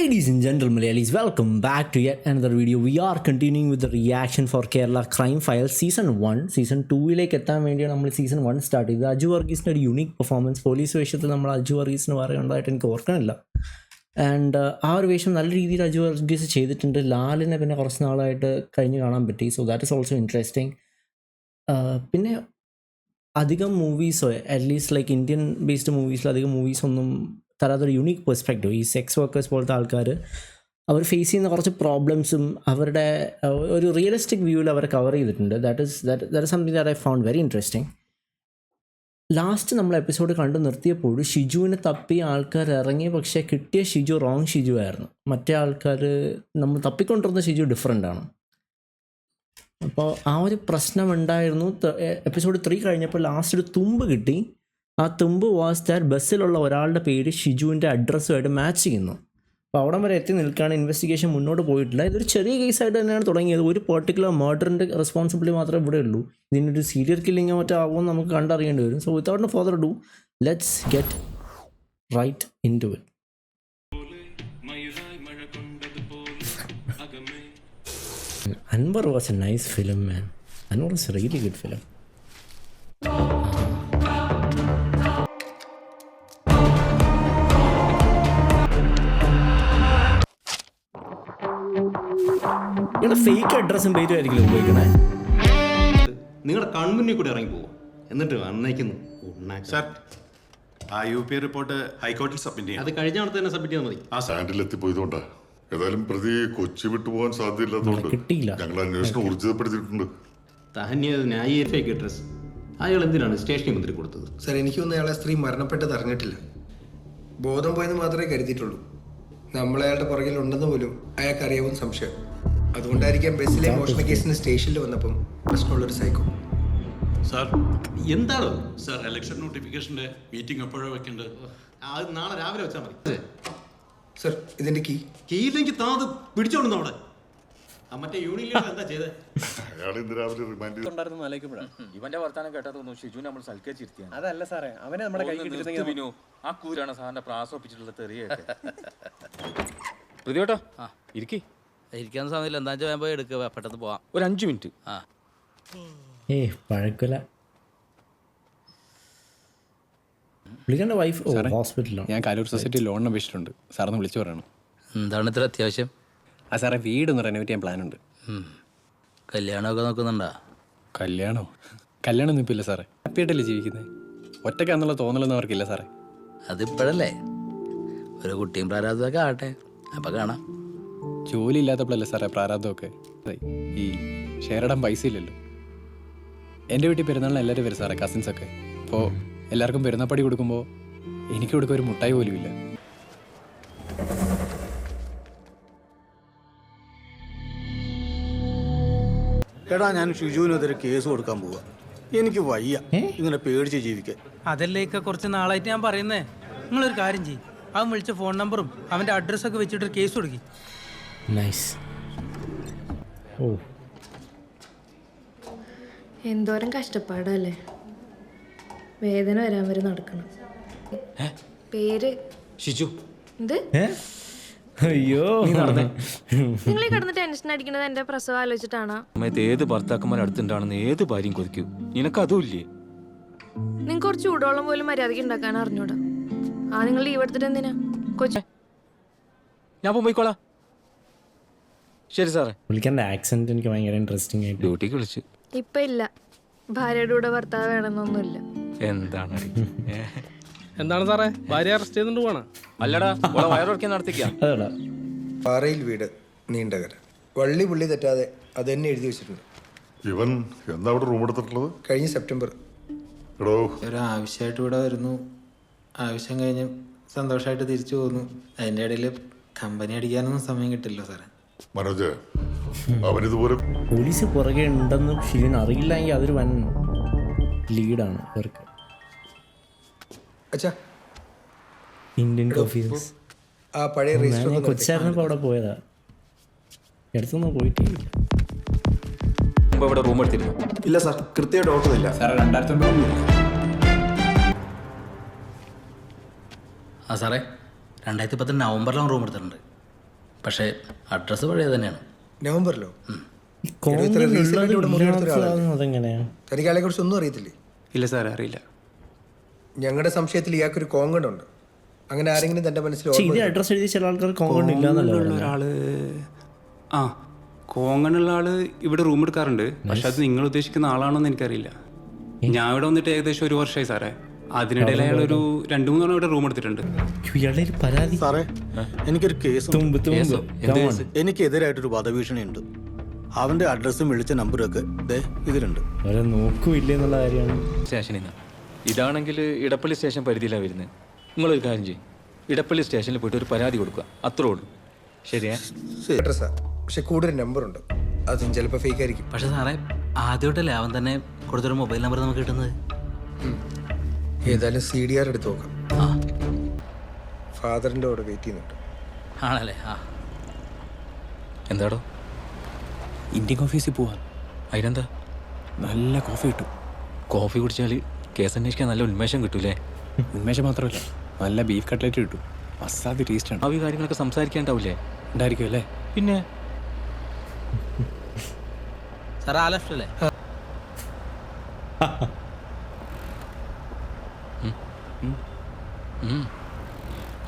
Ladies and gentlemen, Malayalis, welcome back to yet another video. We are continuing with the reaction for Kerala Crime Files Season 1. Season 2-ലേക്ക് എത്താൻ വേണ്ടിയാണ് നമ്മൾ Season 1 start ചെയ്തത്. അജു വർഗീസിൻ്റെ ഒരു unique performance. Police വേഷത്തിൽ നമ്മൾ അജു വർഗീസിന് പറയുന്നതായിട്ട് എനിക്ക് ഓർക്കണില്ല. ആൻഡ് ആ ഒരു വേഷം നല്ല രീതിയിൽ അജു വർഗീസ് ചെയ്തിട്ടുണ്ട്. ലാലിനെ പിന്നെ കുറച്ച് നാളായിട്ട് കഴിഞ്ഞ് കാണാൻ പറ്റി. So that is also interesting. പിന്നെ അധികം മൂവീസോ അറ്റ്ലീസ്റ്റ് ലൈക്ക് ഇന്ത്യൻ ബേസ്ഡ് മൂവീസിൽ അധികം മൂവീസൊന്നും തരാത്തൊരു യുണീക്ക് പെർസ്പെക്റ്റീവ്. ഈ സെക്സ് വർക്കേഴ്സ് പോലത്തെ ആൾക്കാർ അവർ ഫേസ് ചെയ്യുന്ന കുറച്ച് പ്രോബ്ലംസും അവരുടെ ഒരു റിയലിസ്റ്റിക് വ്യൂവിൽ അവർ കവർ ചെയ്തിട്ടുണ്ട്. That is something that I found very interesting. Last നമ്മൾ എപ്പിസോഡ് കണ്ടു നിർത്തിയപ്പോൾ ഷിജുവിനെ തപ്പിയ ആൾക്കാർ ഇറങ്ങി, പക്ഷേ കിട്ടിയ ഷിജു റോങ് ഷിജു ആയിരുന്നു. മറ്റേ ആൾക്കാർ നമ്മൾ തപ്പിക്കൊണ്ടിരുന്ന ഷിജു ഡിഫറെൻ്റ് ആണ്. അപ്പോൾ ആ ഒരു പ്രശ്നം ഉണ്ടായിരുന്നു. എപ്പിസോഡ് 3 കഴിഞ്ഞപ്പോൾ ലാസ്റ്റ് ഒരു തുമ്പ് കിട്ടി. ആ തുമ്പ് വാസ് ദാറ്റ് ബസ്സിലുള്ള ഒരാളുടെ പേര് ഷിജുവിൻ്റെ അഡ്രസ്സുമായിട്ട് മാച്ച് ചെയ്യുന്നു. അപ്പോൾ അവിടം വരെ എത്തി നിൽക്കുകയാണ്. ഇൻവെസ്റ്റിഗേഷൻ മുന്നോട്ട് പോയിട്ടില്ല. ഇതൊരു ചെറിയ കേസായിട്ട് തന്നെയാണ് തുടങ്ങിയത്. ഒരു പെർട്ടിക്കുലർ മർഡറിൻ്റെ റെസ്പോൺസിബിലിറ്റി മാത്രമേ ഇവിടെ ഉള്ളൂ. ഇതിനൊരു സീരിയൽ കില്ലിങ്ങോ മറ്റോ ആവുമെന്ന് നമുക്ക് കണ്ടറിയേണ്ടി വരും. So without further do, let's get right into it. Anwar was a nice film, man. Anwar was a really good film. നിങ്ങളുടെ ഫേക്ക് അഡ്രസ്സും പേരും ആയിരിക്കും ഉപയോഗിക്കണേ. നിങ്ങളുടെ കൺമുന്നിൽ കൂടി ഇറങ്ങി പോകും, എന്നിട്ട് അന്നേക്കുന്നു. സാർ, ആ UP റിപ്പോർട്ട് ഹൈക്കോടതിയിൽ സബ്മിറ്റ് ചെയ്യാം. അത് കഴിഞ്ഞ അവിടെ തന്നെ സബ്മിറ്റ് ചെയ്താൽ മതി. ആ സ്റ്റാൻഡിൽ എത്തിപ്പോയതുകൊണ്ടാ. ഏതായാലും പ്രതി കൊച്ചി വിട്ടുപോകാൻ സാധ്യതയില്ലാത്തതുകൊണ്ട് കിട്ടിയില്ല. ഞങ്ങൾ അന്വേഷണം ഊർജിതപ്പെടുത്തിയിട്ടുണ്ട്. തഹന്യത് ന്യായീയ ഫേക്ക് അഡ്രസ് അയാൾ എന്തിനാണ് സ്റ്റേഷനിൽ മുദ്ര കൊടുത്തത്? സാർ, എനിക്കൊന്നും അയാളെ സ്ത്രീ മരണപ്പെട്ടത് അറിഞ്ഞിട്ടില്ല. ബോധം പോയെന്ന് മാത്രമേ കരുതിയിട്ടുള്ളൂ. നമ്മളയാളുടെ പുറകിൽ ഉണ്ടെന്ന് പോലും അയാൾക്ക് അറിയാവുന്ന സംശയം. അതുകൊണ്ടായിരിക്കാം ബസ്സിലെ മോഷണ കേസിന് സ്റ്റേഷനിൽ വന്നപ്പം പ്രശ്നമുള്ളൊരു സൈക്കോ. സാർ, എന്താണോ സാർ ഇലക്ഷൻ നോട്ടിഫിക്കേഷന്റെ മീറ്റിംഗ് എപ്പോഴാണ് വെക്കേണ്ടത്? അത് നാളെ രാവിലെ വെച്ചാൽ മതി. സാർ, ഇതിന്റെ കീയിലേക്ക് താത് പിടിച്ചോണ്ടുന്നു അവിടെ. മറ്റേ യൂണിയൻ എന്താ ചെയ്തത്? അയാൾ ഇന്ന് രാവിലെ റിമാൻഡ് ഇവന്റെ വർത്താനം കേട്ടാ തോന്നുന്നു ഷിജു നമ്മൾ സൽക്കരിച്ചിരുത്തിയാണ്. അതല്ല സാറേ, അവനെ നമ്മുടെ കൈ വിനു ആ കൂരാണ് സാറിന്റെ പ്രാസോപ്പിച്ചിട്ടുള്ള തെറിയൊക്കെ. പ്രതിയോട്ടോ ഇരിക്കാൻ സമയമില്ല. എന്താ വെച്ചാൽ പോയി എടുക്കുക, പെട്ടെന്ന് പോവാം. ഒരു 5 മിനിറ്റ്. പഴക്കല വിളിക്കേണ്ട വൈഫ് ഹോസ്പിറ്റലിലാണ്. ഞാൻ കാലൂർ സൊസൈറ്റി ലോണിന് അപേക്ഷിച്ചിട്ടുണ്ട്. സാറൊന്ന് വിളിച്ചു പറയണം. എന്താണ് ഇത്ര അത്യാവശ്യം? ആ സാറേ, വീടൊന്ന് റെനോവേറ്റ് ചെയ്യാൻ പ്ലാൻ ഉണ്ട്. കല്യാണമൊക്കെ നോക്കുന്നുണ്ടോ? കല്യാണമൊന്നും ഇപ്പം ഇല്ല സാറേ. ഹാപ്പിയായിട്ടല്ലേ ജീവിക്കുന്നത്. ഒറ്റയ്ക്കാന്നുള്ള തോന്നലൊന്നും അവർക്കില്ല സാറേ. അതിപ്പോഴല്ലേ, ഒരു കുട്ടിയും പ്രാരാബ്ദമൊക്കെ ആവട്ടെ, അപ്പം കാണാം. ജോലി ഇല്ലാത്തപ്പോഴല്ലേ സാറേ പ്രാരാബ്ദമൊക്കെ. ഈ ഷെയർ ഇടാൻ പൈസ ഇല്ലല്ലോ. എൻ്റെ വീട്ടിൽ പെരുന്നാളിന് എല്ലാവരും വരും സാറേ, കസിൻസൊക്കെ. അപ്പോൾ എല്ലാവർക്കും പെരുന്നാപ്പടി കൊടുക്കുമ്പോൾ എനിക്ക് കൊടുക്കാൻ ഒരു മുട്ടായി പോലും ഇല്ല. എടാ, ഞാൻ ഷിജുവിനെതിരെ കേസ് കൊടുക്കാൻ പോവാ. എനിക്ക് വയ്യ ഇങ്ങനെ പേടിച്ച് ജീവിക്കാൻ. അതല്ലേക്ക് കുറച്ച് നാളായിട്ട് ഞാൻ പറയുന്നേ. നിങ്ങളൊരു കാര്യം ചെയ്യും, അവൻ വിളിച്ച ഫോൺ നമ്പറും അവൻ്റെ അഡ്രസ്സൊക്കെ വെച്ചിട്ട് കേസ് കൊടുക്കി. നൈസ്. ഓ, എന്തോരം കഷ്ടപ്പാടല്ലേ, വേദന വരാൻ വരെ നടക്കണം. പേര് ഷിജു. എന്ത്? അയ്യോ, നിങ്ങൾ കിടന്ന് ടെൻഷൻ അടിക്കുന്നത് എന്റെ പ്രസവം ആലോചിച്ചിട്ടാണോ? സമയത്ത് ഏത് ഭർത്താക്കന്മാർ അടുത്തുണ്ടാണെന്ന് ഏത് ഭാര്യയും കൊതിക്കൂ. നിനക്ക് അതും ഇല്ലേ? നിങ്ങൾക്ക് കുറച്ച് ചൂടോളം പോലും മര്യാദയ്ക്ക് ഉണ്ടാക്കാൻ അറിഞ്ഞൂടാ. നിങ്ങൾ ലീവ് എടുത്തിട്ട് എന്തിനാ? കൊച്ചു ഞാൻ പോയിക്കോളാം. ശരി സാറേ. വിളിക്കേണ്ട ആക്സെന്റ് എനിക്ക് ഭയങ്കര ഇൻട്രസ്റ്റിംഗ് ആയിട്ട്. ഡ്യൂട്ടിക്ക് വിളിച്ചു. ഇപ്പൊ ഇല്ല, ഭാര്യയുടെ കൂടെ ഭർത്താവ് വേണമെന്നൊന്നുമില്ല. എന്താണ് സാറേ, ഭാര്യ അറസ്റ്റ് ചെയ്തുകൊണ്ട് പോകണം? അല്ലടാ, വയറുറക്കാൻ നടത്തിക്കാം. അതെടാ, പാറയിൽ വീട്, നീണ്ടകര. വള്ളി പുള്ളി തെറ്റാതെ അത് തന്നെ എഴുതി വെച്ചിട്ടുണ്ട്. ഇവൻ എന്താ അവിടെ റൂം എടുത്തിട്ടുള്ളത്? കഴിഞ്ഞ സെപ്റ്റംബർ. എടോ, ഒരു ആവശ്യമായിട്ട് ഇവിടെ വരുന്നു. ആവശ്യം കഴിഞ്ഞ് സന്തോഷമായിട്ട് തിരിച്ചു പോകുന്നു. അതിൻ്റെ ഇടയിൽ കമ്പനി അടിക്കാനൊന്നും സമയം കിട്ടില്ല സാറേ. മനോജ്, അവനിതുപോലെ പോലീസ് പുറകെ ഉണ്ടെന്നും ഷിജിന് അറിയില്ല എങ്കിൽ അതൊരു വൻ ലീഡാണ് അവർക്ക്. അച്ഛാ, ഇന്ത്യൻ കോഫീസ് ആ പഴയ രജിസ്റ്റർ കൊച്ചായിരുന്നപ്പോൾ അവിടെ പോയതാ. അടുത്തൊന്നും പോയിട്ടില്ല. ഇവിടെ റൂം എടുത്തിരുന്നു? ഇല്ല സാർ, കൃത്യമായിട്ട് ഓർക്കുന്നില്ല സാറേ. 2009 ആ സാറേ, 2010 നവംബറിലാണ് റൂം എടുത്തിട്ടുണ്ട്. പക്ഷേ അഡ്രസ്സ് പഴയ തന്നെയാണ്. നവംബറിലോ? അതെങ്ങനെയാ? തനിക്ക് അയാളെ കുറിച്ച് ഒന്നും അറിയത്തില്ലേ? ഇല്ല സാർ, അറിയില്ല. ഞങ്ങളുടെ സംശയത്തിൽ ഇയാൾക്കൊരു കോങ്കണുണ്ട്. അങ്ങനെ ആരെങ്കിലും തന്റെ മനസ്സിൽ ഇത് അഡ്രസ് എഴുതി ചില ആൾക്കാർ കോങ്കൺ ഇല്ലാന്നല്ല ഒരാള് കോങ്ങണുള്ള ആള് ഇവിടെ റൂം എടുക്കാറുണ്ട്. പക്ഷെ അത് നിങ്ങൾ ഉദ്ദേശിക്കുന്ന ആളാണോന്ന് എനിക്കറിയില്ല. ഞാൻ ഇവിടെ വന്നിട്ട് ഏകദേശം 1 വർഷമായി സാറേ. അതിനിടയിൽ അയാൾ ഒരു 2-3 തവണ ഇവിടെ റൂം എടുത്തിട്ടുണ്ട്. ഇയാളുടെ ഒരു പരാതി. സാറേ, എനിക്കൊരു കേസ് എനിക്കെതിരായിട്ടൊരു വധഭീഷണി ഉണ്ട്. അവന്റെ അഡ്രസ്സും വിളിച്ച നമ്പറും ഒക്കെ ഇതിലുണ്ട്. നോക്കൂല്ലേ എന്നുള്ള കാര്യമാണ്. സ്റ്റേഷനിൽ നിന്ന് ഇതാണെങ്കിൽ ഇടപ്പള്ളി സ്റ്റേഷൻ പരിധിയിലാണ് വരുന്നത്. നിങ്ങളൊരു കാര്യം ചെയ്യും, ഇടപ്പള്ളി സ്റ്റേഷനിൽ പോയിട്ട് ഒരു പരാതി കൊടുക്കുക, അത്രേ ഉള്ളൂ. ശരിയാ? പക്ഷെ കൂടുതൽ നമ്പറുണ്ട്, അതും ചിലപ്പോൾ ഫേക്ക് ആയിരിക്കും. പക്ഷെ സാറേ, ആദ്യമായിട്ടല്ലേ അവൻ തന്നെ കൊടുത്തൊരു മൊബൈൽ നമ്പർ നമുക്ക് കിട്ടുന്നത്. ഏതായാലും CDR എടുത്ത് നോക്കാം. ഫാദറിൻ്റെ അവിടെ വെയിറ്റ് ചെയ്യുന്നുണ്ട്. ആണല്ലേ? എന്താടോ? ഇന്ത്യൻ ഓഫീസിൽ പോവാൻ. അതിനെന്താ? നല്ല കോഫി കിട്ടും. കോഫി കുടിച്ചാൽ കേസ് അന്വേഷിക്കാൻ നല്ല ഉന്മേഷം കിട്ടൂലേ? ഉന്മേഷം മാത്രമല്ല, നല്ല ബീഫ് കട്ട്ലറ്റ് കിട്ടും. അസാധ്യ ടേസ്റ്റാണ്. ആ കാര്യങ്ങളൊക്കെ സംസാരിക്കാണ്ടാവില്ലേ? ഉണ്ടായിരിക്കും അല്ലേ? പിന്നെ സാർ ആ ലെഫ്റ്റ് അല്ലേ?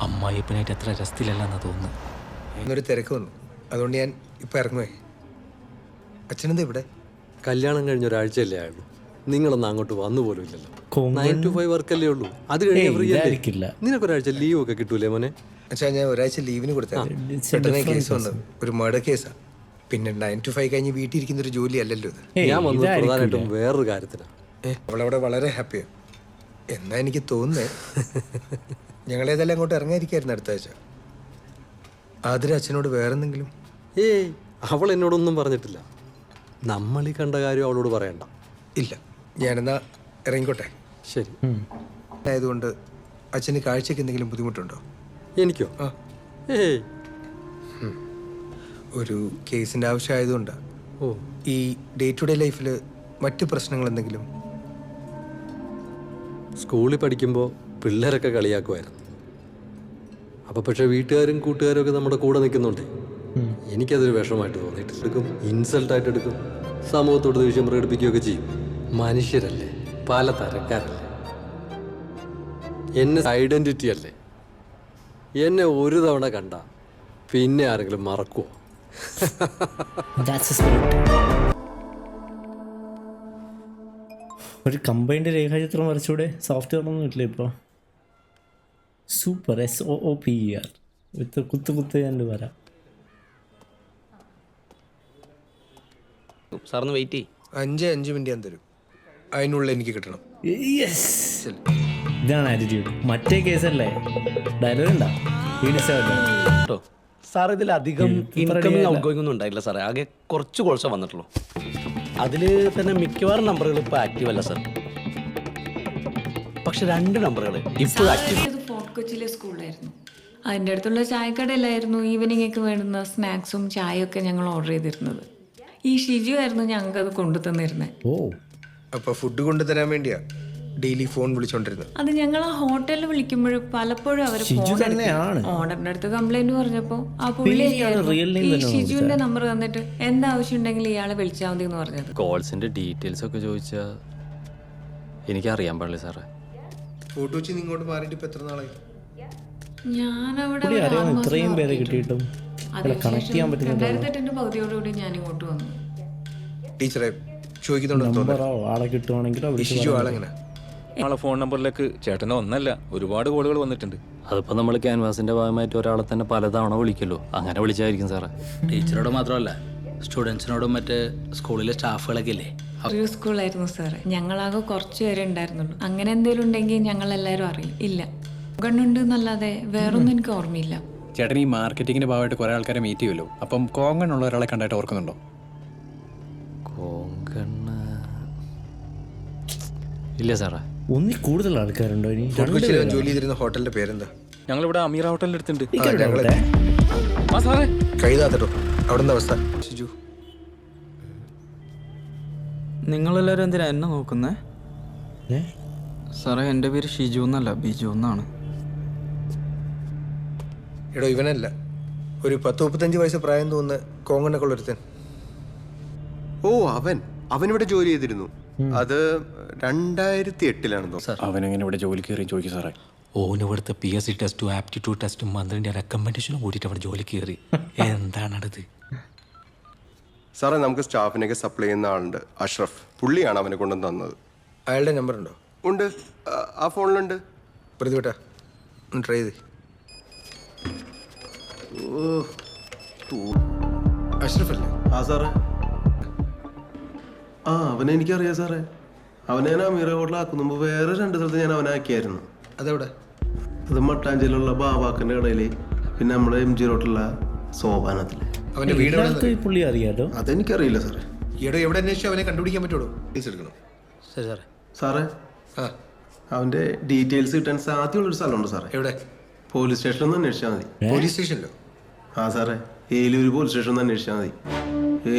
അമ്മായിപ്പനായിട്ട് എത്ര രസത്തിലല്ലെന്നാ തോന്നുന്നു. എന്നൊരു തിരക്ക് വന്നു, അതുകൊണ്ട് ഞാൻ ഇപ്പം ഇറങ്ങുവേ. അച്ഛനെന്താ ഇവിടെ? കല്യാണം കഴിഞ്ഞ ഒരാഴ്ചയല്ലേ ആയുള്ളൂ. നിങ്ങളൊന്നും അങ്ങോട്ട് വന്നു പോലും ഇല്ലല്ലോ. 9 to 5 വർക്കല്ലേ ഉള്ളൂ. അത് കഴിഞ്ഞ ഫ്രീ അല്ലേ? നിനക്കൊരാഴ്ച ലീവ് ഒക്കെ കിട്ടൂലേ മോനെ? അച്ഛാ, ഞാൻ ഒരാഴ്ച ലീവിന് കൊടുത്താൽ പെട്ടെന്ന് കേസ് വന്നത്. ഒരു മർഡർ കേസാണ്. പിന്നെ 9 to 5 കഴിഞ്ഞ് വീട്ടിൽ ഇരിക്കുന്ന ഒരു ജോലി അല്ലല്ലോ ഇത്. ഞാൻ വന്നത് പ്രധാനമായിട്ടും വേറൊരു കാര്യത്തിനാണ്. അവളവിടെ വളരെ ഹാപ്പിയാണ് എന്നാ എനിക്ക് തോന്നുന്നേ. ഞങ്ങളേതെല്ലാം അങ്ങോട്ട് ഇറങ്ങാതിരിക്കായിരുന്നു അടുത്ത ആഴ്ച. ആതിര അച്ഛനോട് വേറെന്തെങ്കിലും? ഏയ്, അവൾ എന്നോടൊന്നും പറഞ്ഞിട്ടില്ല. നമ്മൾ ഈ കണ്ട കാര്യം അവളോട് പറയണ്ട. ഇല്ല, ഞാനെന്നാ ഇറങ്ങിക്കോട്ടെ. ശരി. ആയതുകൊണ്ട് അച്ഛന് കാഴ്ചയ്ക്ക് എന്തെങ്കിലും ബുദ്ധിമുട്ടുണ്ടോ? എനിക്കോ? ഏയ്, ഒരു കേസിൻ്റെ ആവശ്യമായതുകൊണ്ടാണ്. ഈ ഡേ ടു ഡേ ലൈഫിൽ മറ്റു പ്രശ്നങ്ങൾ എന്തെങ്കിലും? സ്കൂളിൽ പഠിക്കുമ്പോൾ പിള്ളേരൊക്കെ കളിയാക്കുമായിരുന്നു. അപ്പോൾ പക്ഷേ വീട്ടുകാരും കൂട്ടുകാരും ഒക്കെ നമ്മുടെ കൂടെ നിൽക്കുന്നുണ്ട്. എനിക്കതൊരു വിഷമമായിട്ട് തോന്നിയിട്ട് എടുക്കും, ഇൻസൾട്ടായിട്ട് എടുക്കും, സമൂഹത്തോട് ദേഷ്യം പ്രകടിപ്പിക്കുകയൊക്കെ ചെയ്യും. മനുഷ്യരല്ലേ, പല തരക്കാരല്ലേ. എന്നെ ഐഡൻറ്റിറ്റി അല്ലേ. എന്നെ ഒരു തവണ കണ്ട പിന്നെ ആരെങ്കിലും മറക്കുമോ? ഒരു കമ്പൈൻഡ് രേഖാചിത്രം വരച്ചൂടെ? സോഫ്റ്റ്വെയർ ഒന്നും ഇല്ല ഇപ്പോൾ. സൂപ്പർ SOOPER വിത്ത് കുത്ത് കണ്ട് വരാം. സാറിന് വെയിറ്റ് ചെയ്യും. 5 മിനിറ്റ് ഞാൻ തരും, അതിനുള്ളിൽ എനിക്ക് കിട്ടണം. ഇതാണ് ആറ്റിറ്റ്യൂഡ്. മറ്റേ കേസല്ലേ, ഡയലോഗ് ഉണ്ടാ കേട്ടോ സാർ? ഇതിലധികം ഇൻകമിങ് ഔട്ട് ഗോയിങ് ഒന്നും ഉണ്ടായില്ല സാറേ. ആകെ കുറച്ച് കോൾസേ വന്നിട്ടുള്ളൂ. അതിൽ തന്നെ മിക്കവാറും നമ്പറുകൾ ഇപ്പോൾ ആക്റ്റീവ് അല്ല സാർ. പക്ഷെ 2 നമ്പറുകൾ ഇപ്പോൾ ആക്റ്റീവ്. ഫോർട്ട് കൊച്ചിയിലെ സ്കൂളിലായിരുന്നു. അതിൻ്റെ അടുത്തുള്ള ചായക്കടയിലായിരുന്നു ഈവനിങ്ങൊക്കെ വേണ്ടുന്ന സ്നാക്സും ചായയൊക്കെ ഞങ്ങൾ ഓർഡർ ചെയ്തിരുന്നത്. ഈ ഷിജു ആയിരുന്നു ഞങ്ങൾക്കത് കൊണ്ടു തന്നിരുന്നത്. അപ്പോൾ ഫുഡ് കൊണ്ടുതരാൻ വേണ്ടിയാ ഡെയിലി ഫോൺ വിളിച്ചോണ്ടിരുന്നത്. അത് ഞങ്ങൾ ആ ഹോട്ടലിൽ വിളിക്കുമ്പോഴും പലപ്പോഴും അവർ ഓണറിന്റെ അടുത്ത് കംപ്ലൈന്റ് പറഞ്ഞപ്പോൾ ആ പുള്ളി ഈ ഷിജുവിന്റെ നമ്പർ തന്നിട്ട് എന്താവശ്യം ഉണ്ടെങ്കിലും ഇയാളെ വിളിച്ചാൽ മതി എന്ന് പറഞ്ഞത്. കോൾസിന്റെ ഡീറ്റെയിൽസ് ഒക്കെ ചോദിച്ചാൽ എനിക്കറിയാൻ പാടില്ല സാറേ. ഫോട്ടോ വെച്ച് ഇങ്ങോട്ട് മാറിയിട്ട് ഇപ്പം എത്ര നാളായി? ഞാനവിടെ 2008 പകുതിയോടുകൂടി ഞാൻ ഇങ്ങോട്ട് വന്നു. ടീച്ചറെ ചോദിക്കുന്നുണ്ടോ? ആളെ ഫോൺ നമ്പറിലേക്ക് ചേട്ടനെ ഒന്നല്ല ഒരുപാട് കോളുകൾ വന്നിട്ടുണ്ട്. അതിപ്പോൾ നമ്മൾ ക്യാൻവാസിൻ്റെ ഭാഗമായിട്ട് ഒരാളെ തന്നെ പലതവണ വിളിക്കല്ലോ. അങ്ങനെ വിളിച്ചായിരിക്കും സാറേ. ടീച്ചറോട് മാത്രമല്ല, സ്റ്റുഡൻസിനോടും മറ്റേ സ്കൂളിലെ സ്റ്റാഫുകളൊക്കെ ഇല്ലേ? ഒരു സ്കൂളായിരുന്നു സാറ്. ഞങ്ങളാകെ കുറച്ച് പേരെ ഉണ്ടായിരുന്നുള്ളൂ. അങ്ങനെ എന്തെങ്കിലും ഉണ്ടെങ്കിൽ ഞങ്ങൾ എല്ലാവരും അറിയും. ഇല്ല, ഗണ്ണുണ്ട് എന്നല്ലാതെ വേറൊന്നും എനിക്ക് ഓർമ്മയില്ല. ചേട്ടൻ ഈ മാർക്കറ്റിങ്ങിന്റെ ഭാഗമായിട്ട് കുറെ ആൾക്കാരെ മീറ്റ് ചെയ്യുമല്ലോ. അപ്പം കോങ്കണ്ണുള്ള ഒരാളെ കണ്ടായിട്ട് ഓർക്കുന്നുണ്ടോ? കോങ്കണ്ണ് ഇല്ല സാറേ. ഒന്നിൽ കൂടുതൽ ആൾക്കാരുണ്ടോ? ജോലി ചെയ്തിരുന്ന ഹോട്ടലിന്റെ പേരെന്താ? ഞങ്ങളിവിടെ അമീർ ഹോട്ടലിന്റെ അടുത്തുണ്ട്. കൈതാത്തട്ടോ. അവിടെ എന്താ അവസ്ഥ? ഷിജു, നിങ്ങളെല്ലാവരും എന്തിനാ എന്നെ നോക്കുന്നേ? സാറേ, എൻ്റെ പേര് ഷിജു എന്നല്ല, ബിജു എന്നാണ്. എടോ, ഇവനല്ല, ഒരു 10-35 വയസ്സ് പ്രായം തോന്നുന്ന കോങ്ങണ്ണൊക്കെ ഒരുത്തൻ. ഓ അവനിവിടെ ജോലി ചെയ്തിരുന്നു. അത് 2008 സാർ. അവനെങ്ങനെ ഇവിടെ ജോലി കയറി ചോദിക്കും സാറേ. ഓന് ഇവിടുത്തെ PSC ടെസ്റ്റും ആപ്റ്റിറ്റ്യൂഡ് ടെസ്റ്റും മന്ത്രിൻ്റെ റെക്കമെൻഡേഷനും കൂട്ടിയിട്ട് അവിടെ ജോലി കയറി. എന്താണത് സാറേ? നമുക്ക് സ്റ്റാഫിനൊക്കെ സപ്ലൈ ചെയ്യുന്ന ആളുണ്ട്, അഷ്റഫ്. പുള്ളിയാണ് അവനെ കൊണ്ടുവന്ന് തന്നത്. അയാളുടെ നമ്പർ ഉണ്ടോ? ഉണ്ട്, ആ ഫോണിലുണ്ട്. പ്രതിവിട്ടാ ട്രൈ ചെയ്ത്. അഷ്റഫ് അല്ലേ? ആ സാറേ, അവനെ എനിക്കറിയാം സാറേ. അവനെ ഞാൻ അമീറ ഹോട്ടലാക്കും മുമ്പ് വേറെ 2 സ്ഥലത്ത് ഞാൻ അവനെ ആക്കിയായിരുന്നു. അതെവിടെ? അത് മട്ടാഞ്ചേരിയിലുള്ള ബാവാക്കൻ്റെ കടയിൽ, പിന്നെ നമ്മുടെ MG റോട്ടിലുള്ള സോപാനത്തില്. അവന്റെ വീട് പുള്ളി അറിയാലോ? അതെനിക്കറിയില്ല സാറേ. ഈയിടെ എവിടെ അന്വേഷിച്ചു അവനെ കണ്ടുപിടിക്കാൻ പറ്റുള്ളൂ. കേസ് എടുക്കണം. ശരി സാറേ. സാറേ, അവന്റെ ഡീറ്റെയിൽസ് കിട്ടാൻ സാധ്യതയുള്ളൊരു സ്ഥലമുണ്ട് സാറേ. എവിടെ? പോലീസ് സ്റ്റേഷനിൽ അന്വേഷിച്ചാൽ മതി. പോലീസ് സ്റ്റേഷനിലോ? ആ സാറേ, ഏലൂര് പോലീസ് സ്റ്റേഷനിൽ അന്വേഷിച്ചാൽ മതി.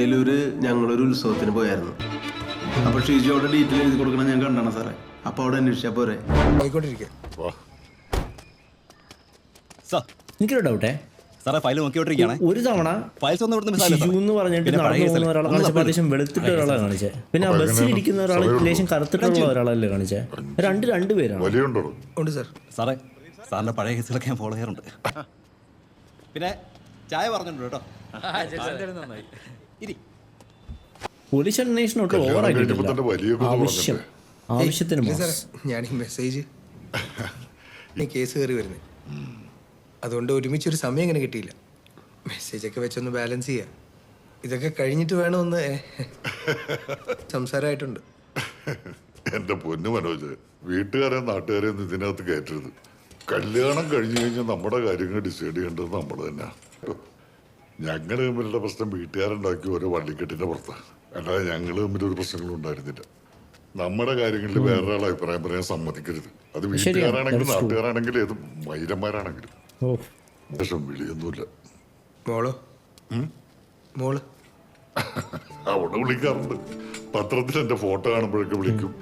ഏലൂര് ഞങ്ങളൊരു ഉത്സവത്തിന് പോയായിരുന്നു. അപ്പോൾ ഷിജു അവിടെ ഡീറ്റെയിൽ എഴുതി കൊടുക്കണം ഞാൻ കണ്ടാണ് സാറേ. അപ്പോൾ അവിടെ അന്വേഷിച്ചാൽ പോരെ? ആയിക്കോട്ടിരിക്കുക. എനിക്കൊരു ഡൗട്ടേ സാറേ, ഫയൽ നോക്കിയോണ്ടിരിക്കുകയാണ്. ഒരു തവണ ഷിജു എന്ന് പറഞ്ഞിട്ട് നടന്നു പോകുന്ന ഒരാളെ കാണിച്ചപ്പോൾ അത്യാവശ്യം വെളുത്തിട്ട് ഒരാളെ കാണിച്ചേ. പിന്നെ ആ ബസ്സിൽ ഇരിക്കുന്ന ഒരാൾ ലേശം കറുത്തിട്ടുള്ള ഒരാളല്ലേ കാണിച്ചേ? രണ്ട് പേരാണ്. ഉണ്ട് സാർ. സാറേ, സാറിന്റെ പഴയ കേസുകളൊക്കെ ഞാൻ ഫോളോ ചെയ്യാറുണ്ട്. പിന്നെ ചായ പറഞ്ഞിട്ടുണ്ട് കേട്ടോ. പോലീസ് അന്വേഷണം ഒട്ടും ഓവറാക്കിയിട്ടില്ല. ആവശ്യത്തിന് ഞാൻ ഈ മെസ്സേജ് കേസ് കയറി വരുന്നത്, അതുകൊണ്ട് ഒരുമിച്ചൊരു സമയം ഇങ്ങനെ കിട്ടിയില്ല. മെസ്സേജൊക്കെ വെച്ചൊന്ന് ബാലൻസ് ചെയ്യാം. ഇതൊക്കെ കഴിഞ്ഞിട്ട് വേണമെന്ന് സംസാരമായിട്ടുണ്ട്. എന്റെ പൊന്നു മനോജ്, വീട്ടുകാരെ നാട്ടുകാരെ ഒന്നും ഇതിനകത്ത് കയറ്റരുത്. കല്യാണം കഴിഞ്ഞു കഴിഞ്ഞാൽ നമ്മുടെ കാര്യങ്ങൾ ഡിസൈഡ് ചെയ്യേണ്ടത് നമ്മൾ തന്നെ. ഞങ്ങൾ തമ്മിലുള്ള പ്രശ്നം വീട്ടുകാരുണ്ടാക്കി ഓരോ വള്ളിക്കെട്ടിന്റെ പുറത്ത്, അല്ലാതെ ഞങ്ങൾ തമ്മിലൊരു പ്രശ്നങ്ങളും ഉണ്ടായിരുന്നില്ല. നമ്മുടെ കാര്യങ്ങളിൽ വേറൊരാൾ അഭിപ്രായം പറയാൻ സമ്മതിക്കരുത്. അത് വീട്ടുകാരാണെങ്കിലും നാട്ടുകാരാണെങ്കിലും ഏത് വൈരന്മാരാണെങ്കിലും. പക്ഷെ വിളിയൊന്നുമില്ല. മോള് അവിടെ വിളിക്കാറുണ്ട്. പത്രത്തിൽ എന്റെ ഫോട്ടോ കാണുമ്പോഴൊക്കെ വിളിക്കും.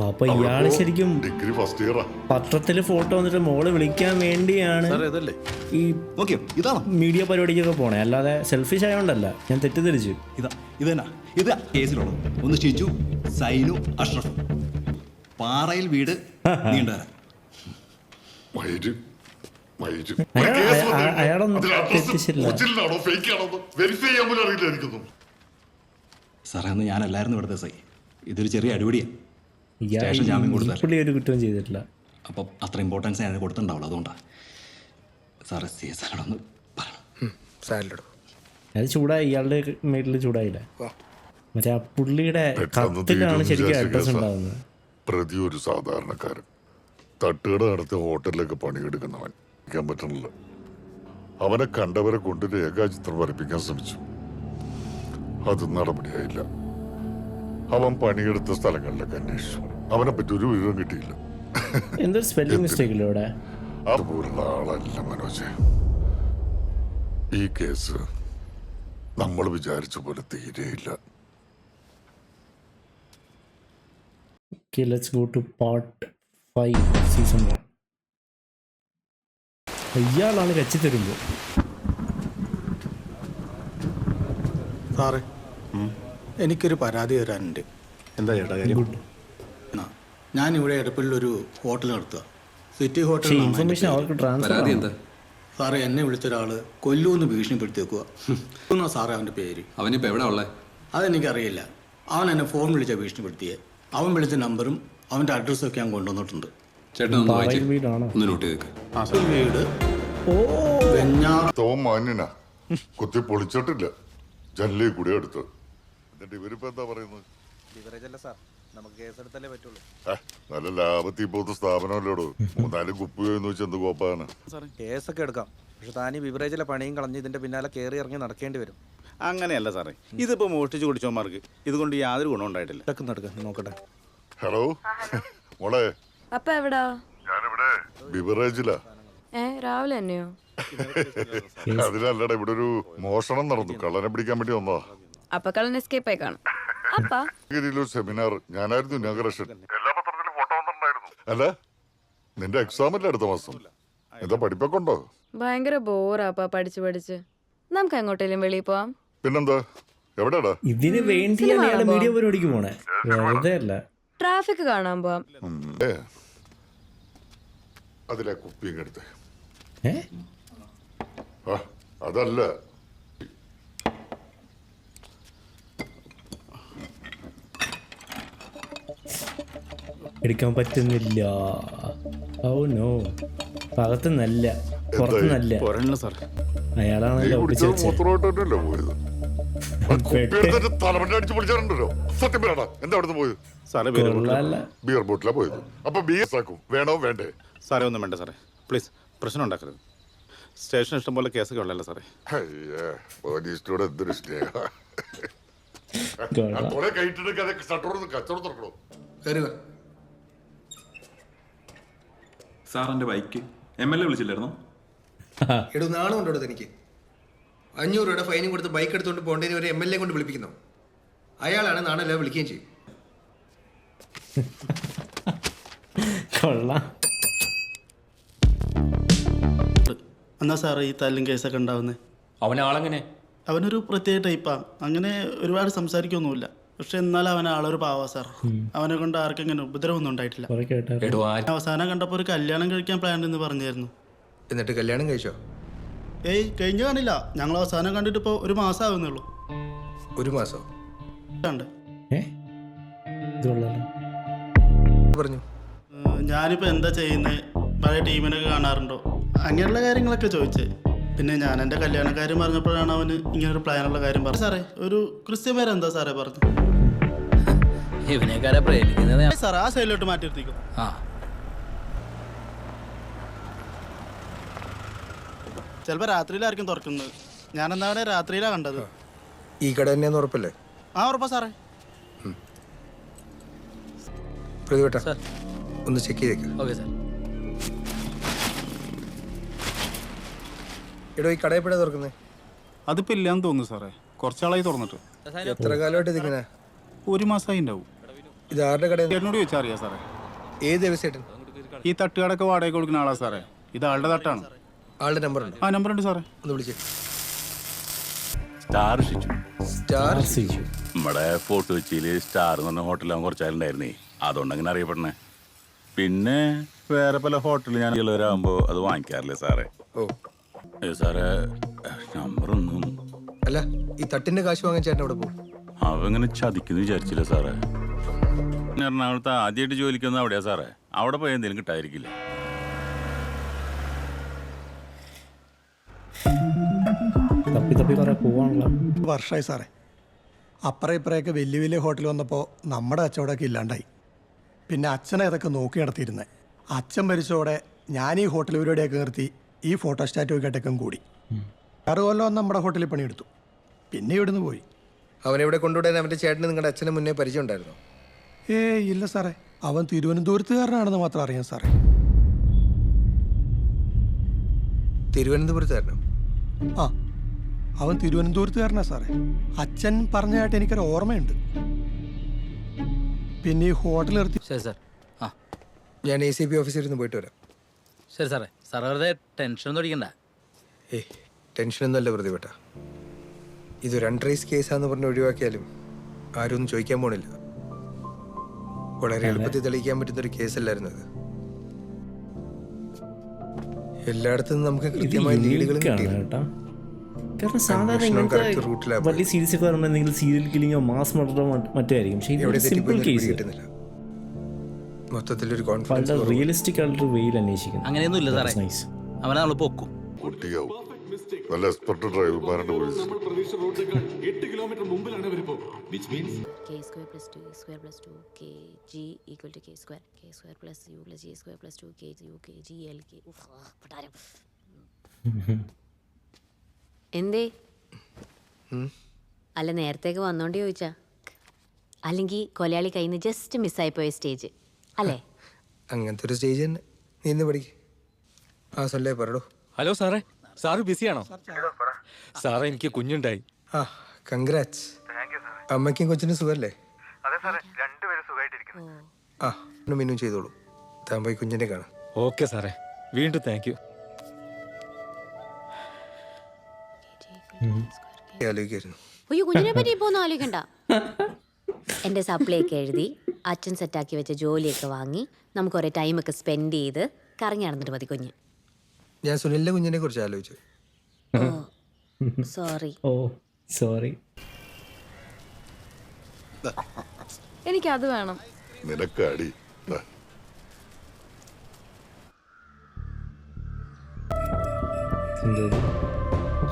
അപ്പൊ ഇയാള് ശരിക്കും ഡിഗ്രി ഫസ്റ്റ് ഇയറാ. പത്രത്തില് ഫോട്ടോ വന്നിട്ട് മോള് വിളിക്കാൻ വേണ്ടിയാണ് ഈ മീഡിയ പരിപാടിക്കൊക്കെ പോണേ, അല്ലാതെ സെൽഫിഷ് ആയതുകൊണ്ടല്ല. ഞാൻ തെറ്റിദ്ധരിച്ചു. ഇതാ കേസിലുള്ളത്. ഒന്ന് ഷിജു, സൈനു, അഷ്റഫ്. പാറയിൽ വീട് നീണ്ടവരാ. അയാളൊന്നും തെറ്റിച്ചില്ല. സാറേ, അന്ന് ഞാനല്ലായിരുന്നു ഇവിടുത്തെ സൈ. ഇതൊരു ചെറിയ അടിപൊളിയാണ്. പുള്ളി ഒരു കുറ്റവും ചെയ്തിട്ടില്ല. അപ്പം അത്ര ഇമ്പോർട്ടൻസ് ഞാൻ കൊടുത്തിട്ടുണ്ടാവുള്ളൂ. അതുകൊണ്ടാണ് സാറേ സാറോടൊന്ന് പറയണം. അത് ചൂടായി, ഇയാളുടെ മേലിൽ ചൂടായില്ല. മറ്റേ ആ പുള്ളിയുടെ കത്തിലാണ് ശരിക്കും അഡ്രസ് ഉണ്ടാവുന്നത്. പ്രതി ഒരു സാധാരണക്കാരൻ, തട്ടുകട നടത്തി ഹോട്ടലിലൊക്കെ പണിയെടുക്കുന്നവൻ. പറ്റണില്ല. അവനെ കണ്ടവരെ കൊണ്ട് രേഖാചിത്രം വരപ്പിക്കാൻ ശ്രമിച്ചു. അത് നടപടിയായില്ല. അവൻ പണിയെടുത്ത സ്ഥലങ്ങളിലൊക്കെ അന്വേഷിച്ചു. അവനെ പറ്റി ഒരു വിവരം കിട്ടിയില്ല. എന്തൊരു സ്പെല്ലിംഗ് മിസ്റ്റേക്ക് ഇവിടെ. അതുപോലുള്ള ആളല്ല മനോജ്. ഈ കേസ് നമ്മൾ വിചാരിച്ച പോലെ തീരെയില്ല. Okay, let's go to part 5 season 1. ഇയാളാണ് കച്ചി തരുമ്പോൾ. സാറേ, എനിക്കൊരു പരാതി തരാനുണ്ട്. എന്താ ചേട്ടാ കാര്യം? ഞാനിവിടെ എടപ്പള്ളിലൊരു ഹോട്ടൽ നടത്തുക, സിറ്റി ഹോട്ടൽ. ഇൻഫർമേഷൻ അവർക്ക് ട്രാൻസ്ഫർ. സാറേ, എന്നെ വിളിച്ച ഒരാള് കൊല്ലൂന്ന് ഭീഷണിപ്പെടുത്തി വെക്കുക. സാറേ, അവൻ്റെ പേര്. അവനിപ്പോൾ എവിടെ ഉള്ളത്? അതെനിക്കറിയില്ല. അവൻ എന്നെ ഫോൺ വിളിച്ചാൽ ഭീഷണിപ്പെടുത്തിയേ. അവൻ വിളിച്ച നമ്പറും അവൻ്റെ അഡ്രസ്സും ഒക്കെ ഞാൻ കൊണ്ടുവന്നിട്ടുണ്ട്. ചേട്ടൻ ഒന്ന് നോട്ട് ചെയ്തേക്ക്. വീട് മാന്യനാ, കുത്തി പൊളിച്ചിട്ടില്ല, ജനലേ കൂടെ എടുത്ത്. എന്നിട്ട് ഇവരിപ്പോ എന്താ പറയുന്നത്? നല്ല ലാഭത്തിൽ പോകുന്ന സ്ഥാപനമല്ലോടോ. 3-4 കുപ്പി എന്ന് വെച്ചാൽ എന്ത് കോപ്പാണ്. കേസൊക്കെ എടുക്കാം, പക്ഷെ താനീ ബിവറേജിലെ പണിയും കളഞ്ഞ് ഇതിന്റെ പിന്നാലെ കയറി ഇറങ്ങി നടക്കേണ്ടി വരും. അങ്ങനെയല്ല സാറേ, ഇതിപ്പോ മോഷ്ടിച്ച് കുടിച്ചോമാർക്ക് ഇതുകൊണ്ട് യാതൊരു ഗുണം ഉണ്ടായിട്ടില്ല. നോക്കട്ടെ. ഹലോ മോളെ, അപ്പൊ എവിടാ? ഞാനിവിടെ ബിവറേജിലാ. രാവിലെ തന്നെയോ? അതിനല്ലടാ, ഇവിടെ ഒരു മോഷണം നടന്നു. കള്ളനെ പിടിക്കാൻ വേണ്ടി വന്നതാ. അപ്പൊ കള്ളൻ എസ്കേപ്പ് ആയി കാണും. സെമിനാർ, ഞാനായിരുന്നു ഇനാഗറേഷൻ. എല്ലാ പത്രത്തിലും ഫോട്ടോ വന്നിട്ടുണ്ടായിരുന്നു. അല്ല, നിന്റെ എക്സാം അല്ലേ അടുത്ത മാസം? എന്താ പഠിപ്പൊക്കെ ഉണ്ടോ? ഭയങ്കര ബോറാപ്പാ പഠിച്ച്. നമുക്ക് എങ്ങോട്ടേലും വെളിയിൽ പോവാം. പിന്നെന്താ, എവിടെയാടാ? ഇതിന് വേണ്ടിയാണ് ഇയാള് മീഡിയ പരിപാടിക്ക് പോണേ, വെറുതെ അല്ല. ട്രാഫിക് കാണാൻ പോവാം. അതിലെ കുപ്പിയും എടുത്ത്. അതല്ല, എടുക്കാൻ പറ്റുന്നില്ല. ഓ നോ, ഭാഗത്ത് നല്ല പുറത്ത് നല്ല. അയാളാണല്ലോ ഒപ്പിച്ച് വെച്ചത്. ബിയർ ബോട്ടിലാ പോയത്. അപ്പൊ ബിയർ വേണോ വേണ്ടേ? സാറേ ഒന്നും വേണ്ട സാറേ, പ്ലീസ് പ്രശ്നം ഉണ്ടാക്കരുത്. സ്റ്റേഷൻ ഇഷ്ടം പോലെ കേസൊക്കെ ഉള്ളല്ലോ സാറേ. പോലീസിനോട് എന്തൊരു സ്നേഹ. സാറിന്റെ ബൈക്ക് MLA വിളിച്ചില്ലായിരുന്നോ? എടോ നാണം ഉണ്ടോ എനിക്ക്? 500 രൂപയുടെ ഫൈനും കൊടുത്ത് ബൈക്ക് എടുത്തുകൊണ്ട് പോകേണ്ടതിന് ഒരു MLA കൊണ്ട് വിളിപ്പിക്കുന്നു. അയാളാണ് നാണല്ല വിളിക്കുകയും ചെയ്യും. എന്നാ സാറേ ഈ തല്ലും കേസൊക്കെ ഉണ്ടാവുന്നത്? അവനാളെങ്ങനെ? അവനൊരു പ്രത്യേക ടൈപ്പാ. അങ്ങനെ ഒരുപാട് സംസാരിക്കൊന്നുമില്ല, പക്ഷെ എന്നാലും അവൻ ആളൊരു പാവാ സാർ. അവനെ കൊണ്ട് ആർക്കെങ്ങനെ ഉപദ്രവമൊന്നും ഉണ്ടായിട്ടില്ല. അവസാനം കണ്ടപ്പോൾ ഒരു കല്യാണം കഴിക്കാൻ പ്ലാൻ എന്ന് പറഞ്ഞായിരുന്നു. എന്നിട്ട് കല്യാണം കഴിച്ചോ? ഏയ് കഴിഞ്ഞ കാണില്ല, ഞങ്ങൾ അവസാനം കണ്ടിട്ട് ഇപ്പോൾ 1 മാസം ആവുന്നുള്ളൂ. 1 മാസം പറഞ്ഞു. ഞാനിപ്പോൾ എന്താ ചെയ്യുന്നത്, പഴയ ടീമിനൊക്കെ കാണാറുണ്ടോ, അങ്ങനെയുള്ള കാര്യങ്ങളൊക്കെ ചോദിച്ചേ. പിന്നെ ഞാൻ എൻ്റെ കല്യാണക്കാര്യം പറഞ്ഞപ്പോഴാണ് അവന് ഇങ്ങനൊരു പ്ലാനുള്ള കാര്യം പറഞ്ഞു. സാറേ ഒരു ക്രിസ്ത്യൻ പേരെന്താ സാറേ പറഞ്ഞു? സാർ ആ സൈഡിലോട്ട് മാറ്റി നിർത്തിക്കും. ചിലപ്പോൾ രാത്രിയിലായിരിക്കും തുറക്കുന്നത്. ഞാൻ എന്താ അവിടെ രാത്രിയിലാണ് കണ്ടത്. ഈ കട തന്നെയാന്ന് ഉറപ്പല്ലേ? ഉറപ്പാ സാറേ. പ്രതിവട്ട ഒന്ന് ചെക്ക് ചെയ്തേക്ക്. എടോ ഈ കട എപ്പോഴാണ് തുറക്കുന്നത്? അതിപ്പോ ഇല്ലാന്ന് തോന്നുന്നു സാറേ, കുറച്ചാളായി തുറന്നിട്ട്. എത്ര കാലമായിട്ട് ഇതിങ്ങനെ? 1 മാസമായി ഉണ്ടാവും. ഇത് ആരുടെ കട? ചേട്ടനോട് ചോദിച്ചാൽ അറിയാം സാറേ. ഏത് ദിവസേട്ടൻ? ഈ തട്ടുകടക്ക് വാടക കൊടുക്കുന്ന ആളാ സാറേ. ഇത് ആളുടെ തട്ടാണ്. ആളുടെ നമ്പർ ഉണ്ട്? ആ നമ്പർ ഉണ്ട് സാറേ, ഒന്ന് വിളിച്ചേ. സ്റ്റാർ ഷിച്ചു. സ്റ്റാർ ഷിച്ചു നമ്മുടെ ഫോർട്ട് കൊച്ചിയിൽ സ്റ്റാർ എന്ന് പറഞ്ഞ ഹോട്ടലാകും കുറച്ചാളുണ്ടായിരുന്നേ, അതുകൊണ്ട് അങ്ങനെ അറിയപ്പെടണേ. പിന്നെ വേറെ പല ഹോട്ടലിൽ ഞാൻ ഉള്ളവരാകുമ്പോൾ അത് വാങ്ങിക്കാറില്ലേ സാറേ. സാറേ നമ്പറൊന്നും. അല്ല ഈ തട്ടിന്റെ കാശ് വാങ്ങാൻ ചേട്ടൻ അവിടെ പോകും? അവങ്ങനെ ചതിക്കുന്നു വിചാരിച്ചില്ല സാറേ. എറണാകുളത്ത് ആദ്യമായിട്ട് ജോലിക്കൊന്നും അവിടെയാ സാറേ. അവിടെ പോയി എന്തെങ്കിലും കിട്ടാതിരിക്കില്ല. വർഷമായി സാറേ. അപ്പുറം ഇപ്പറയൊക്കെ വലിയ വലിയ ഹോട്ടൽ വന്നപ്പോൾ നമ്മുടെ കച്ചവടമൊക്കെ ഇല്ലാണ്ടായി. പിന്നെ അച്ഛനെ അതൊക്കെ നോക്കി നടത്തിയിരുന്നത്. അച്ഛൻ മരിച്ചോടെ ഞാൻ ഈ ഹോട്ടൽ പരിപാടിയൊക്കെ നിർത്തി ഈ ഫോട്ടോസ്റ്റാറ്റ് കേട്ടൊക്കെ കൂടി 6 കൊല്ലം നമ്മുടെ ഹോട്ടലിൽ പണിയെടുത്തു. പിന്നെ ഇവിടുന്ന് പോയി. അവനെവിടെ കൊണ്ടുവിടാൻ അവൻ്റെ ചേട്ടന് നിങ്ങളുടെ അച്ഛന് മുന്നേ പരിചയം ഉണ്ടായിരുന്നോ? ഇല്ല സാറേ, അവൻ തിരുവനന്തപുരത്തുകാരനാണെന്ന് മാത്രം അറിയാം സാറേ. തിരുവനന്തപുരത്തുകാരനോ? അവൻ തിരുവനന്തപുരത്തുകാരനാ സാറേ. അച്ഛൻ പറഞ്ഞതായിട്ട് എനിക്കൊരു ഓർമ്മയുണ്ട്. പിന്നെ ഈ ഹോട്ടൽ നിർത്തി. ശരി സാർ. ഞാൻ ACP ഓഫീസിൽ ഇരുന്ന് പോയിട്ട് വരാം. ശരി സാറേ. സാർ വെറുതെ ടെൻഷനൊന്നും അടിക്കണ്ട. ടെൻഷനൊന്നും അല്ല പ്രതിപെട്ട. ഇതൊരു അൺട്രേസ് കേസാന്ന് പറഞ്ഞ് ഒഴിവാക്കിയാലും ആരും ഒന്നും ചോദിക്കാൻ പോണില്ല. വളരെ എളുപ്പത്തിൽ തെളിയിക്കാൻ പറ്റുന്നൊരു കേസല്ലായിരുന്നു അത്. എല്ലായിടത്തും നമുക്ക് കൃത്യമായ ലീഡുകളും കിട്ടിയില്ല. കാരണം സാധാരണ ഇങ്ങനത്തെ വലിയ സീരീസ് ഒക്കെ പറയുമ്പോൾ എന്തെങ്കിലും സീരിയൽ കില്ലിങ്ങോ മാസ് മർഡറോ മറ്റോ ആയിരിക്കും. പക്ഷേ ഇത് സിമ്പിൾ കേസ് കിട്ടുന്നില്ല. മൊത്തത്തിലൊരു റിയലിസ്റ്റിക് ആയിട്ടൊരു വെയിൽ അന്വേഷിക്കുന്നു. അങ്ങനെയൊന്നും ഇല്ല സാറേ, അവനെ നമ്മൾ പൊക്കും. കുട്ടിയാവും നല്ല എക്സ്പെർട്ട് ഡ്രൈവർമാരുടെ പോലീസ്. എന്തേ അല്ല നേരത്തേക്ക് വന്നോണ്ട് ചോദിച്ചാ? അല്ലെങ്കിൽ കൊലയാളി കയ്യിൽ നിന്ന് ജസ്റ്റ് മിസ്സായി പോയ സ്റ്റേജ് അല്ലേ? അങ്ങനത്തെ ഒരു സ്റ്റേജ് തന്നെ. നീ ഇന്ന് പഠിക്ക്. സൊല്ലേ പറടോ. ഹലോ സാറേ, സാറ് ബിസിയാണോ? സാറേ എനിക്ക് കുഞ്ഞുണ്ടായി. കൺഗ്രാറ്റ്സ്. അമ്മയ്ക്കും കൊച്ചിനും സുഖല്ലേ? മിന്നും ചെയ്തോളൂ. താൻ പോയി കുഞ്ഞിനെ കാണാം. ഓക്കെ സാറേ, വീണ്ടും താങ്ക് യു. ആലോചിക്കായിരുന്നു. അയ്യോ കുഞ്ഞിനെ പറ്റി ഇപ്പോൾ ഒന്നും ആലോചിക്കണ്ട. എൻ്റെ സപ്ലൈയൊക്കെ എഴുതി അച്ഛൻ സെറ്റാക്കി വെച്ച ജോലിയൊക്കെ വാങ്ങി നമുക്ക് കുറേ ടൈമൊക്കെ സ്പെൻഡ് ചെയ്ത് കറങ്ങി നടന്നിട്ട് മതി കുഞ്ഞ്. ഞാൻ സുനിലിന്റെ കുഞ്ഞിനെ കുറിച്ച് ആലോചിച്ചു. സോറി. ഓ സോറി. എനിക്കത് വേണം. നിനക്ക് അടി.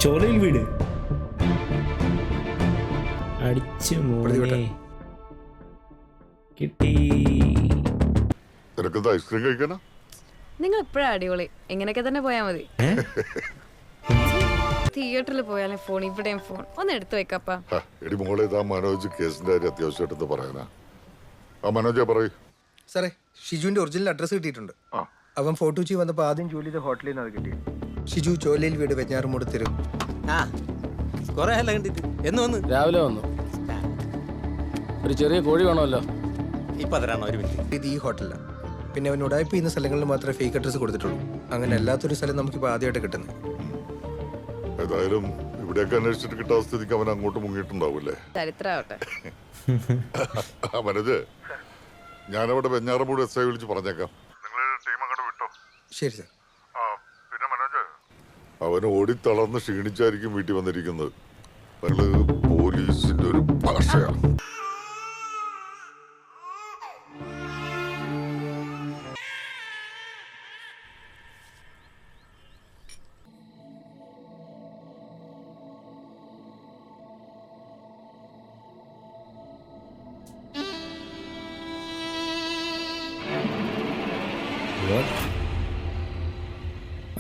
ചോലയിൽ വീട് അടിച്ചു മോനെ കിട്ടി. നിനക്കെന്താ ഐസ്ക്രീം കഴിക്കാനാ? നിങ്ങൾ ഇപ്പഴാ അടിപൊളി. ഇങ്ങനെയൊക്കെ തന്നെ പോയാ മതി. തിയേറ്ററിൽ പോയാലും ഫോൺ, ഇവിടെയും ഫോൺ. ഒന്ന് എടുത്തു വെക്കപ്പാ. എടി മോളെ, ഇതാ മനോജ് കേസിന്റെ കാര്യം അത്യാവശ്യമായിട്ട് പറയാനാ. ആ മനോജ പറയൂ. സാറേ, ഷിജുവിന്റെ ഒറിജിനൽ അഡ്രസ് കിട്ടിയിട്ടുണ്ട്. അവൻ ഫോർട്ടുച്ചി വന്നപ്പോൾ ആദ്യം ജോലി ചെയ്ത ഹോട്ടലിൽ നിന്ന് അത് കിട്ടി. ഷിജു ചോലയിൽ വീട് വെഞ്ഞാറുമൂട് തരും. കുറെ അല്ല കണ്ടിട്ട്. എന്ന് വന്ന് രാവിലെ വന്നു. ഒരു ചെറിയ കോഴി വേണമല്ലോ. ഇപ്പൊ തരാണോ? ഒരു മിനിറ്റ്. ഇത് ഈ ഹോട്ടലിലാണ്. പിന്നെ അവൻ ഉടായ്പ ചെയ്യുന്ന സ്ഥലങ്ങളിൽ മാത്രമേ ഫേക്ക് അഡ്രസ് കൊടുത്തിട്ടുള്ളൂ. അങ്ങനെ അല്ലാത്തൊരു സ്ഥലം നമുക്കിപ്പോൾ ആദ്യമായിട്ട് കിട്ടുന്നത്. ഏതായാലും ഇവിടെയൊക്കെ അന്വേഷിച്ചിട്ട് കിട്ടാത്ത സ്ഥിതിക്ക് അവൻ അങ്ങോട്ട് മുങ്ങിയിട്ടുണ്ടാവൂല്ലേ? ചരിത്രമാവട്ടെ. മനോജ്, ഞാനവിടെ വെഞ്ഞാറമൂട് SI വിളിച്ച് പറഞ്ഞേക്കാം. ശരി സാർ. പിന്നെ മനോജ്, അവൻ ഓടിത്തളർന്ന് ക്ഷീണിച്ചായിരിക്കും വീട്ടിൽ വന്നിരിക്കുന്നത്. പോലീസിന്റെ ഒരു ഭാഷയാണ്.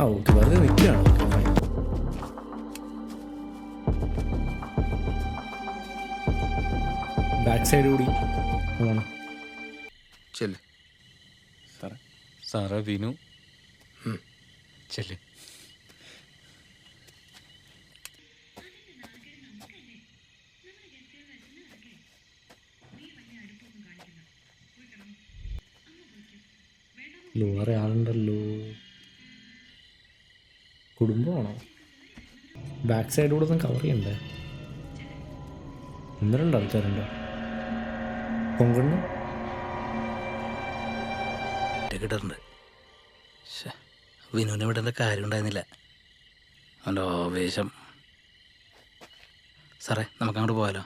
ആ ഓക്കെ, വെറുതെ നിൽക്കുകയാണ്. ബാക്ക് സൈഡ് കൂടി പോകണം. ചെല്ല്. സാറേ വിനു. ചെല്ല്. വേറെ ആളുണ്ടല്ലോ. കുടുംബമാണോ? ബാക്ക് സൈഡ് കൂടെ ഒന്ന് കവർ ചെയ്യണ്ടേ? ഒന്നരണ്ട് ആൾക്കാരുണ്ടോ? പൊങ്കണ്ണ കിടറുണ്ട്. വിനുവിനെ വിടേണ്ട കാര്യം ഉണ്ടായിരുന്നില്ല. അവൻ്റെ ആവേശം. സാറേ, നമുക്ക് അങ്ങോട്ട് പോയാലോ?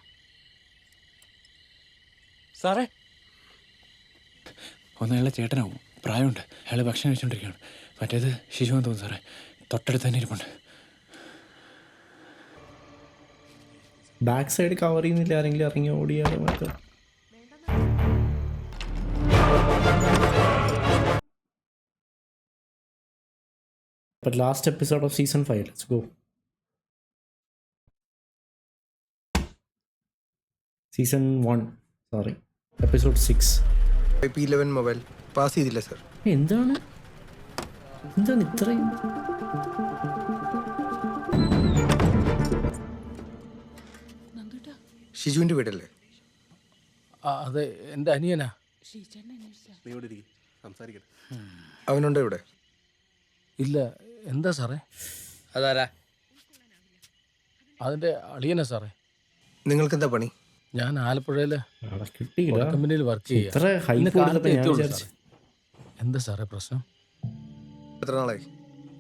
സാറേ, ഒന്നയാളെ ചേട്ടനാവും. പ്രായമുണ്ട്. അയാൾ ഭക്ഷണം കഴിച്ചുകൊണ്ടിരിക്കുകയാണ്. മറ്റേത് ശിശുവെന്ന് തോന്നുന്നു സാറേ. തൊട്ടടുത്ത് തന്നെ ഇരിപ്പുണ്ട്. ബാക്ക് സൈഡ് കവർ ചെയ്യുന്നില്ല. ആരെങ്കിലും ഇറങ്ങി ഓടിയാലോ മാത്രം. But last episode of season 5. Let's go. Season 1. Sorry. Episode 6. IP11 mobile pass ചെയ്തില്ല സാർ. എന്താണ് ഇത്രയും? ഷിജുവിന്റെ വീടല്ലേ? അതെ, എൻ്റെ അനിയനാ. അവനുണ്ടോ ഇവിടെ? ഇല്ല. എന്താ സാറേ? അതാരാ? അതിൻ്റെ അളിയനാ സാറേ. നിങ്ങൾക്കെന്താ പണി? ഞാൻ ആലപ്പുഴയിൽ കിട്ടിയില്ല കമ്പനിയിൽ വർക്ക് ഇത്ര ഹൈ ചെയ്യാം. എന്താ സാറേ പ്രശ്നം? എത്ര നാളായി?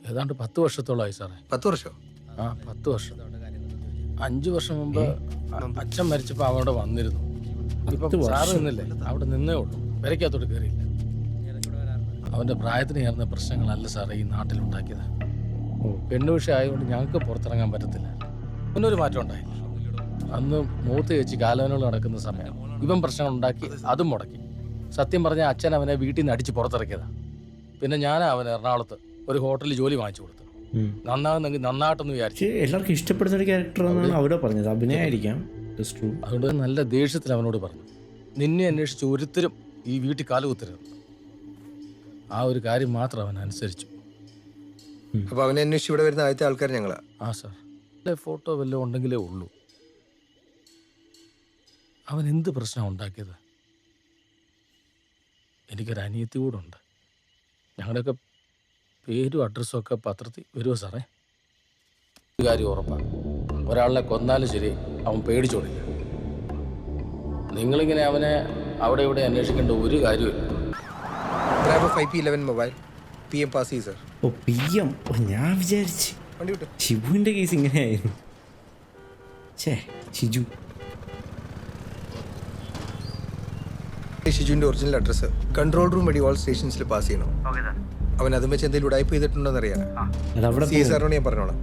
ഏതാണ്ട് 10 വർഷത്തോളമായി സാറേ. 10 വർഷം? ആ 10 വർഷം. 5 വർഷം മുമ്പ് അച്ഛൻ മരിച്ചപ്പോൾ അവിടെ വന്നിരുന്നു. ഇപ്പം സാറ് നിന്നില്ലേ, അവിടെ നിന്നേ ഉള്ളൂ. വരയ്ക്കകത്തോട്ട് കയറിയില്ല. അവൻ്റെ പ്രായത്തിന് ചേർന്ന പ്രശ്നങ്ങളല്ല സാറേ ഈ നാട്ടിലുണ്ടാക്കിയത്. പെണ്ണു വിഷയം ആയതുകൊണ്ട് ഞങ്ങൾക്ക് പുറത്തിറങ്ങാൻ പറ്റത്തില്ല. പിന്നൊരു മാറ്റം ഉണ്ടായില്ല. അന്ന് മൂത്ത് ചേച്ചി കാലവനോട് നടക്കുന്ന സമയം ഇവൻ പ്രശ്നങ്ങൾ ഉണ്ടാക്കി, അതും മുടക്കി. സത്യം പറഞ്ഞാൽ അച്ഛൻ അവനെ വീട്ടിൽ നിന്ന് അടിച്ച് പുറത്തിറക്കിയതാ. പിന്നെ ഞാൻ അവന് എറണാകുളത്ത് ഒരു ഹോട്ടലിൽ ജോലി വാങ്ങിച്ചു കൊടുത്തു. നന്നാകുന്നെങ്കിൽ നന്നായിട്ടെന്ന് വിചാരിച്ചു. എല്ലാവർക്കും ഇഷ്ടപ്പെടുന്ന ഒരു ക്യാരക്ടറാണ് അവിടെ പറഞ്ഞത്. അഭിനയായിരിക്കാം. അതുകൊണ്ട് നല്ല ദേഷ്യത്തിൽ അവനോട് പറഞ്ഞു, നിന്നെ അന്വേഷിച്ച് ഒരുത്തരും ഈ വീട്ടിൽ കാലുകുത്തരുത്. ആ ഒരു കാര്യം മാത്രം അവൻ അനുസരിച്ചു. അപ്പോൾ അവനെ അന്വേഷിച്ച് ഇവിടെ വരുന്ന ആദ്യത്തെ ആൾക്കാർ ഞങ്ങളാ. ആ സാർ, ഫോട്ടോ വല്ലതും ഉണ്ടെങ്കിലേ ഉള്ളൂ. അവൻ എന്ത് പ്രശ്നം ഉണ്ടാക്കിയത്? എനിക്കൊരു അനിയത്തി കൂടെ ഉണ്ട്. ഞങ്ങളുടെയൊക്കെ പേരും അഡ്രസ്സും ഒക്കെ പത്രത്തിൽ വരുമോ സാറേ? ഒരു കാര്യം ഉറപ്പാണ്, ഒരാളിനെ കൊന്നാലും ശരി അവൻ പേടിച്ചോടില്ല. നിങ്ങളിങ്ങനെ അവനെ അവിടെ ഇവിടെ അന്വേഷിക്കേണ്ട ഒരു കാര്യമില്ല. Grab a 5P11 mobile. PM pass ചെയ്യ് സർ. ഓ PM, ഞാൻ വിചാരിച്ച് ഷിജുവിൻ്റെ കേസ് ഇങ്ങനെയായിരുന്നു. ഷിജു ഷിജുവിൻ്റെ ഒറിജിനൽ അഡ്രസ്സ് കൺട്രോൾ റൂം വഴി ഓൾ സ്റ്റേഷൻസിൽ പാസ് ചെയ്യണം. അവൻ അതും വെച്ച് എന്തെങ്കിലും ഉടായ്പ ചെയ്തിട്ടുണ്ടോന്ന് അറിയാം. സാറിനോട് ഞാൻ പറഞ്ഞോളാം.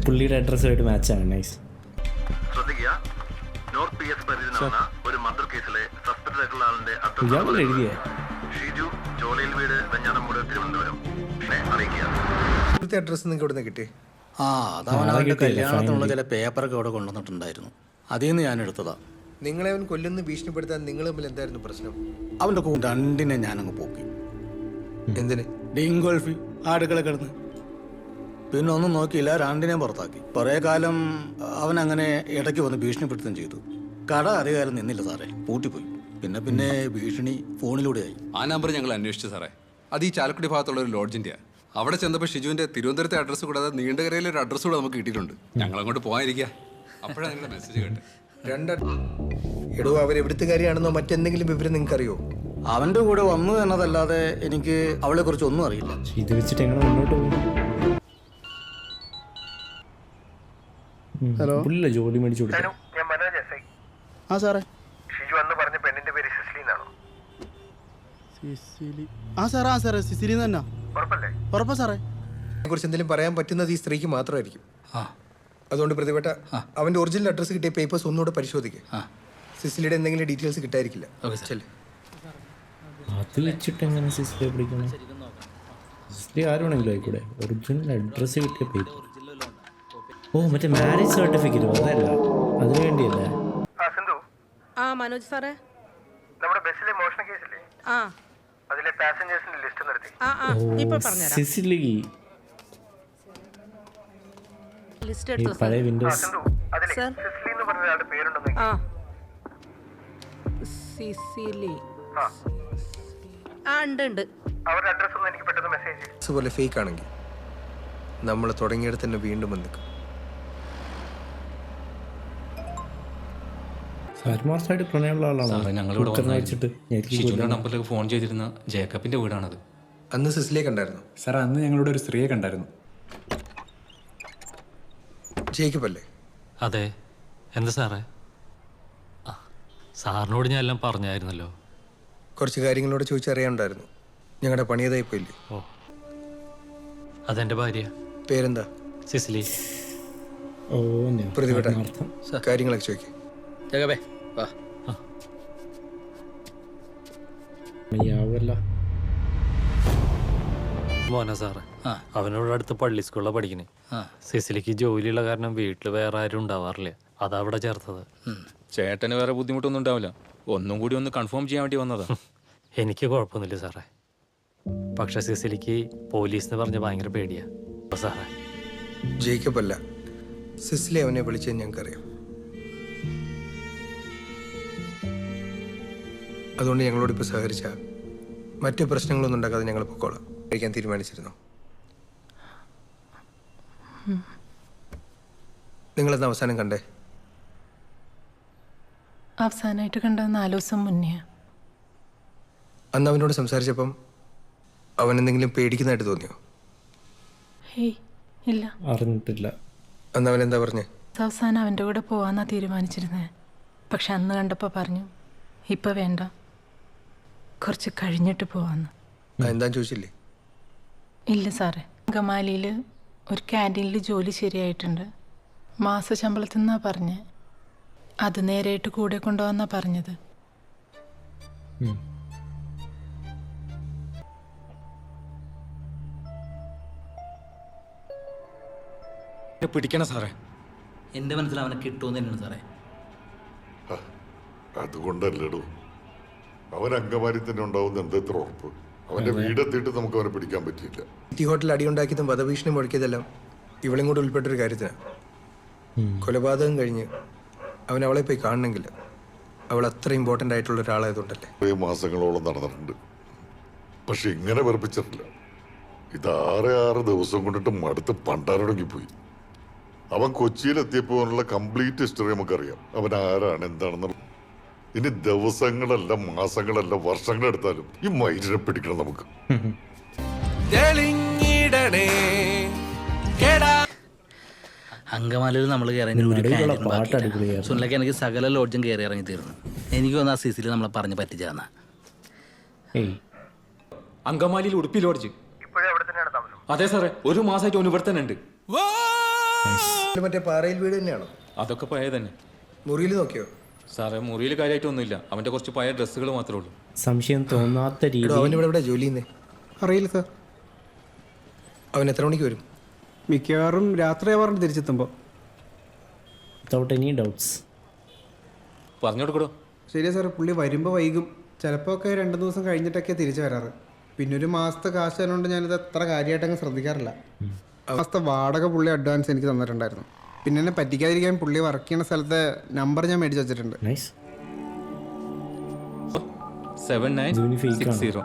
പുള്ളിയുടെ അഡ്രസ്സുമായിട്ട് മാച്ചാണ്. നൈസ്. ഒരു മർഡർ കേസിലെ സസ്പെക്ട് ആയിട്ടുള്ള ആളിന്റെ ഇയാളല്ലേ എഴുതിയേ? ഷിജു ജോലിയിൽ വീട് വെഞ്ഞാറമ്മൂട് തിരുവനന്തപുരം അറിയിക്കുക. ഇവിടുത്തെ അഡ്രസ്സ് നിങ്ങൾക്ക് ഇവിടെ നിന്ന് കിട്ടി? അതവനവൻ്റെ കല്യാണത്തിനുള്ള ചില പേപ്പറൊക്കെ അവിടെ കൊണ്ടുവന്നിട്ടുണ്ടായിരുന്നു. അതിൽ നിന്ന് ഞാൻ എടുത്തതാ. നിങ്ങളെ അവൻ കൊല്ലുന്ന ഭീഷണിപ്പെടുത്താൻ നിങ്ങൾ തമ്മിൽ എന്തായിരുന്നു പ്രശ്നം? അവൻ്റെ രണ്ടിനെ ഞാനങ്ങ് പോക്കി. എന്തിന്? ഡിങ്കോൾഫി അടുക്കള കിടന്ന്. പിന്നെ ഒന്നും നോക്കിയില്ല, രണ്ടിനെയും പുറത്താക്കി. കുറേ കാലം അവൻ അങ്ങനെ ഇടയ്ക്ക് വന്ന് ഭീഷണിപ്പെടുത്തുകയും ചെയ്തു. കട അറിയാലും നിന്നില്ല സാറേ, പൂട്ടിപ്പോയി. പിന്നെ ഭീഷണി ഫോണിലൂടെയായി. ആ നമ്പർ ഞങ്ങൾ അന്വേഷിച്ചു സാറേ. അത് ഈ ചാലക്കുടി ഭാഗത്തുള്ള ഒരു ലോഡ്ജിൻ്റെയാണ്. അവിടെ ചെന്നപ്പോൾ ഷിജുവിൻ്റെ തിരുവനന്തപുരത്തെ അഡ്രസ്സ് കൂടാതെ നീണ്ടകരയിലെ ഒരു അഡ്രസ്സ് കൂടെ നമുക്ക് കിട്ടിയിട്ടുണ്ട്. ഞങ്ങൾ അങ്ങോട്ട് പോകാനിരിക്കുക. അപ്പോഴാണ് നിങ്ങളുടെ മെസ്സേജ് കേട്ടത്. എടോ, അവരെവിടുത്തെ കാര്യമാണെന്നോ മറ്റെന്തെങ്കിലും വിവരം നിങ്ങൾക്ക് അറിയോ? അവൻ്റെ കൂടെ വന്നു എന്നതല്ലാതെ എനിക്ക് അവളെ കുറിച്ച് ഒന്നും അറിയില്ല. ഇത് വെച്ചിട്ട് എങ്ങനെ മുന്നോട്ട് പോകും? പുള്ളില്ല ജോലി മേടിച്ചു കൊടുത്തു. ആ സാറേ. ഷിജു അന്ന് പറഞ്ഞ പെണ്ണിന്റെ പേര് സിസിലി എന്നാണോ? സിസിലി? ആ സാറേ സിസിലി തന്നെ. ഉറപ്പാ സാറേ. കുറിച്ച് എന്തെങ്കിലും പറയാൻ പറ്റുന്നത് ഈ സ്ത്രീക്ക് മാത്രമായിരിക്കും. അതുകൊണ്ട് പ്രതിപെട്ട അവന്റെ ഒറിജിനൽ അഡ്രസ്സ് കിട്ടിയ പേപ്പേഴ്സ് ഒന്നുകൂടെ പരിശോധിക്കുക. സിസിലിയുടെ എന്തെങ്കിലും ഡീറ്റെയിൽസ് കിട്ടായിരിക്കില്ല. അത് വെച്ചിട്ട് എങ്ങനെ സിസിലിയെ പിടിക്കണം? സിസിലി ആരാണെങ്കിലും ആയിക്കൂടെ. ഒറിജിനൽ അഡ്രസ്സ് കിട്ടിയ പേപ്പർ. ഓ മറ്റേ മാരേജ് സർട്ടിഫിക്കറ്റ് അതല്ല, അതിനു വേണ്ടിയല്ലേ? മനോജ് സാറേ, നമ്മുടെ ബസ്സിലെ മോഷണ കേസില്ലേ, അതിലെ പാസഞ്ചേഴ്സിന്റെ ലിസ്റ്റ് നടത്തി. സിസിലി ലിസ്റ്റ് എടുത്തോ പഴയ വിൻഡോസ്. സിസിലി എന്ന് പറഞ്ഞ ആളുടെ പേരുണ്ടെന്ന്. സിസിലി ഉണ്ട്. അവരുടെ അഡ്രസ് ഒന്ന് എനിക്ക് പെട്ടെന്ന് മെസ്സേജ്. പോലെ ഫേക്ക് ആണെങ്കിൽ നമ്മൾ തുടങ്ങിയെടുത്ത് തന്നെ വീണ്ടും വന്നിക്കും. പ്രണയമുള്ള നമ്പറിലേക്ക് ഫോൺ ചെയ്തിരുന്ന ജേക്കബിന്റെ വീടാണത്. അന്ന് സിസിലിയെ കണ്ടായിരുന്നു സാർ? അന്ന് ഞങ്ങളുടെ ഒരു സ്ത്രീയെ കണ്ടായിരുന്നു. ജേക്കബ് അല്ലേ? അതെ. എന്താ സാറേ? സാറിനോട് ഞാൻ എല്ലാം പറഞ്ഞായിരുന്നല്ലോ. കുറച്ച് കാര്യങ്ങളോട് ചോദിച്ചറിയാനുണ്ടായിരുന്നു. ഞങ്ങളുടെ പണിയതായി പോയില്ലേ? ഓ, അതെന്റെ ഭാര്യ. പേരെന്താ? സിസിലി. ഓ പ്രതിപേട്ട കാര്യങ്ങളൊക്കെ ചോദിക്കും. മോന സാറേ, അവനോട് അടുത്ത് പള്ളി സ്കൂളിലാണ് പഠിക്കണേ. സിസിലിക്ക് ജോലിയുള്ള കാരണം വീട്ടിൽ വേറെ ആരും ഉണ്ടാവാറില്ല. അതാ അവിടെ ചേർത്തത്. ചേട്ടന് വേറെ ബുദ്ധിമുട്ടൊന്നും ഉണ്ടാവില്ല. ഒന്നും കൂടി ഒന്ന് കൺഫേം ചെയ്യാൻ വേണ്ടി വന്നതാ. എനിക്ക് കുഴപ്പമൊന്നുമില്ല സാറേ. പക്ഷെ സിസിലിക്ക് പോലീസ് എന്ന് പറഞ്ഞ ഭയങ്കര പേടിയാ സാറേ. ജേക്കബ് അല്ല, സിസിലി അവനെ വിളിച്ചത് ഞങ്ങൾക്കറിയാം. അതുകൊണ്ട് ഞങ്ങളോട് ഇപ്പോൾ സഹകരിച്ച മറ്റു പ്രശ്നങ്ങളൊന്നും ഉണ്ടാക്കാതെ ഞങ്ങൾ പൊക്കോളാം. കഴിക്കാൻ തീരുമാനിച്ചിരുന്നു. നിങ്ങളെന്ന് അവസാനം കണ്ടേ? അവസാനമായിട്ട് കണ്ട 4 ദിവസം മുന്നേ. അന്ന് അവനോട് സംസാരിച്ചപ്പം അവൻ എന്തെങ്കിലും പേടിക്കുന്നതായിട്ട് തോന്നിയോ? ഇല്ല, അറിഞ്ഞിട്ടില്ല. അന്ന് അവൻ എന്താ പറഞ്ഞേ? അവസാനം അവൻ്റെ കൂടെ പോവാന്നാ തീരുമാനിച്ചിരുന്നത്. പക്ഷെ അന്ന് കണ്ടപ്പോൾ പറഞ്ഞു ഇപ്പം വേണ്ട, കുറച്ച് കഴിഞ്ഞിട്ട് പോവാന്ന്. എന്താ ചോദിച്ചില്ലേ? ഇല്ല സാറേ, ഗമാലിയിൽ ഒരു ക്യാൻറ്റീനിൽ ജോലി ശരിയായിട്ടുണ്ട്. മാസശമ്പളത്തിൽ നിന്നാ പറഞ്ഞത്. അത് നേരായിട്ട് കൂടെ കൊണ്ടുപോകാന്നാ പറഞ്ഞത്. പിടിക്കണം സാറേ. എൻ്റെ മനസ്സിൽ അവനെ കിട്ടുമെന്ന് തന്നെയാണ് സാറേ. അതുകൊണ്ടല്ലടോ, അവൻ അങ്കമാരി തന്നെ ഉണ്ടാവുന്ന എന്തെത്ര ഉറപ്പ്? അവന്റെ വീടെത്തിയിട്ട് നമുക്ക് അവനെ പിടിക്കാൻ പറ്റിയില്ല. സിറ്റി ഹോട്ടൽ അടിയുണ്ടാക്കിയതും വധഭീഷണി മുഴക്കിയതെല്ലാം ഇവളും കൂടെ ഉൾപ്പെട്ടൊരു കാര്യത്തിനാണ്. കൊലപാതകം കഴിഞ്ഞ് അവൻ അവളെ പോയി കാണണമെങ്കിൽ അവൾ അത്ര ഇമ്പോർട്ടൻ്റ് ആയിട്ടുള്ള ഒരാളായതുകൊണ്ടല്ലേ. കുറേ മാസങ്ങളോളം നടന്നിട്ടുണ്ട്. പക്ഷെ ഇങ്ങനെ വെറുപ്പിച്ചിട്ടില്ല. ഇത് 6 ദിവസം കൊണ്ടിട്ട് മടുത്ത് പണ്ടാരടങ്ങി പോയി. അവൻ കൊച്ചിയിലെത്തിയപ്പോഴുള്ള കംപ്ലീറ്റ് ഹിസ്റ്ററി നമുക്കറിയാം. അവൻ ആരാണ് എന്താണെന്നുള്ള. ഇനി ദിവസങ്ങളല്ല മാസങ്ങളല്ല വർഷങ്ങളെടുത്താലും ഈ മൈലിനെ പിടിക്കണം നമുക്ക്. അങ്കമാലിയിൽ നമ്മൾ കയറി സുനിലൊക്കെ എനിക്ക് സകല ലോഡ്ജും കയറി ഇറങ്ങി തീർന്നു. എനിക്ക് വന്ന ആ സിസിൽ നമ്മളെ പറഞ്ഞ് പറ്റിച്ചാന്ന. അങ്കമാലിയിൽ ഉടുപ്പി ലോഡ്ജ്. അതെ സാറേ, ഒരു മാസമായിട്ട് ഓൻ ഇവിടെ തന്നെ ഉണ്ട്. മറ്റേ പാറയിൽ വീട് തന്നെയാണോ? അതൊക്കെ പഴയ തന്നെ. മുറിയിൽ നോക്കിയോ? സാറേ, മുറിയിൽ കാര്യമായിട്ടൊന്നുമില്ല. അവന്റെ കുറച്ച് പഴയ ഡ്രസ്സുകൾ മാത്രമേ ഉള്ളൂ. സംശയം തോന്നാത്ത രീതി. അവൻ ഇവിടെ ജോലി ചെയ്യുന്നേ? അറിയില്ല സാർ. അവൻ എത്ര മണിക്ക് വരും? മിക്കവാറും രാത്രി ആവാറുണ്ട് തിരിച്ചെത്തുമ്പോൾ. Without any doubts. പറഞ്ഞു കൊടുക്കടോ. ശരിയാ സാർ, പുള്ളി വരുമ്പോൾ വൈകും. ചിലപ്പോൾ ഒക്കെ 2 ദിവസം കഴിഞ്ഞിട്ടൊക്കെ തിരിച്ചു വരാറ്. പിന്നെ ഒരു മാസത്തെ കാശ് തന്നുകൊണ്ട് ഞാനിത് അത്ര കാര്യമായിട്ടങ്ങ് ശ്രദ്ധിക്കാറില്ല. മാസത്തെ വാടക പുള്ളി അഡ്വാൻസ് എനിക്ക് തന്നിട്ടുണ്ടായിരുന്നു. പിന്നെ എന്നെ പറ്റിക്കാതിരിക്കാൻ പുള്ളി വർക്ക് ചെയ്യുന്ന സ്ഥലത്തെ നമ്പർ ഞാൻ മേടിച്ച് വെച്ചിട്ടുണ്ട്. 7960.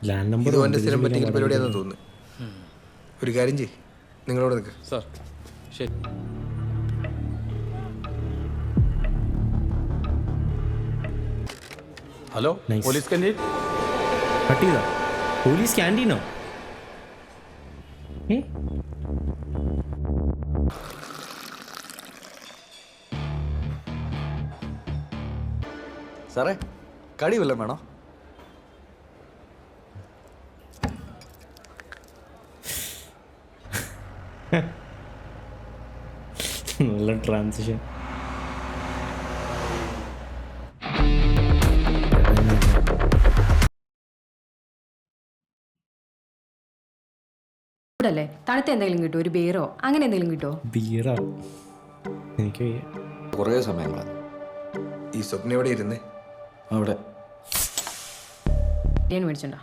ലാൻഡ് നമ്പർ ഇത് സ്ഥിരം പറ്റിക്കൽ പരിപാടിയാണെന്ന് തോന്നുന്നു. ഒരു കാര്യം ചെയ്യ്, നിങ്ങളോട് നിൽക്ക്. സാർ ശരി. Hello, police canteen. കട്ട് ചെയ്താ? പോലീസ് ക്യാൻറ്റീനോ? സാറേ, കടി വല്ലതും വേണോ? നല്ല ട്രാൻസിഷൻ. ല്ലേ തണുത്ത എന്തെങ്കിലും കിട്ടുമോ? ഒരു ബീറോ അങ്ങനെ എന്തെങ്കിലും കിട്ടുമോ? ബീറോ എനിക്ക് കുറേ സമയങ്ങളാ. ഈ സ്വപ്നം എവിടെ ഇരുന്നേ? അവിടെ മേടിച്ചോണ്ടോ?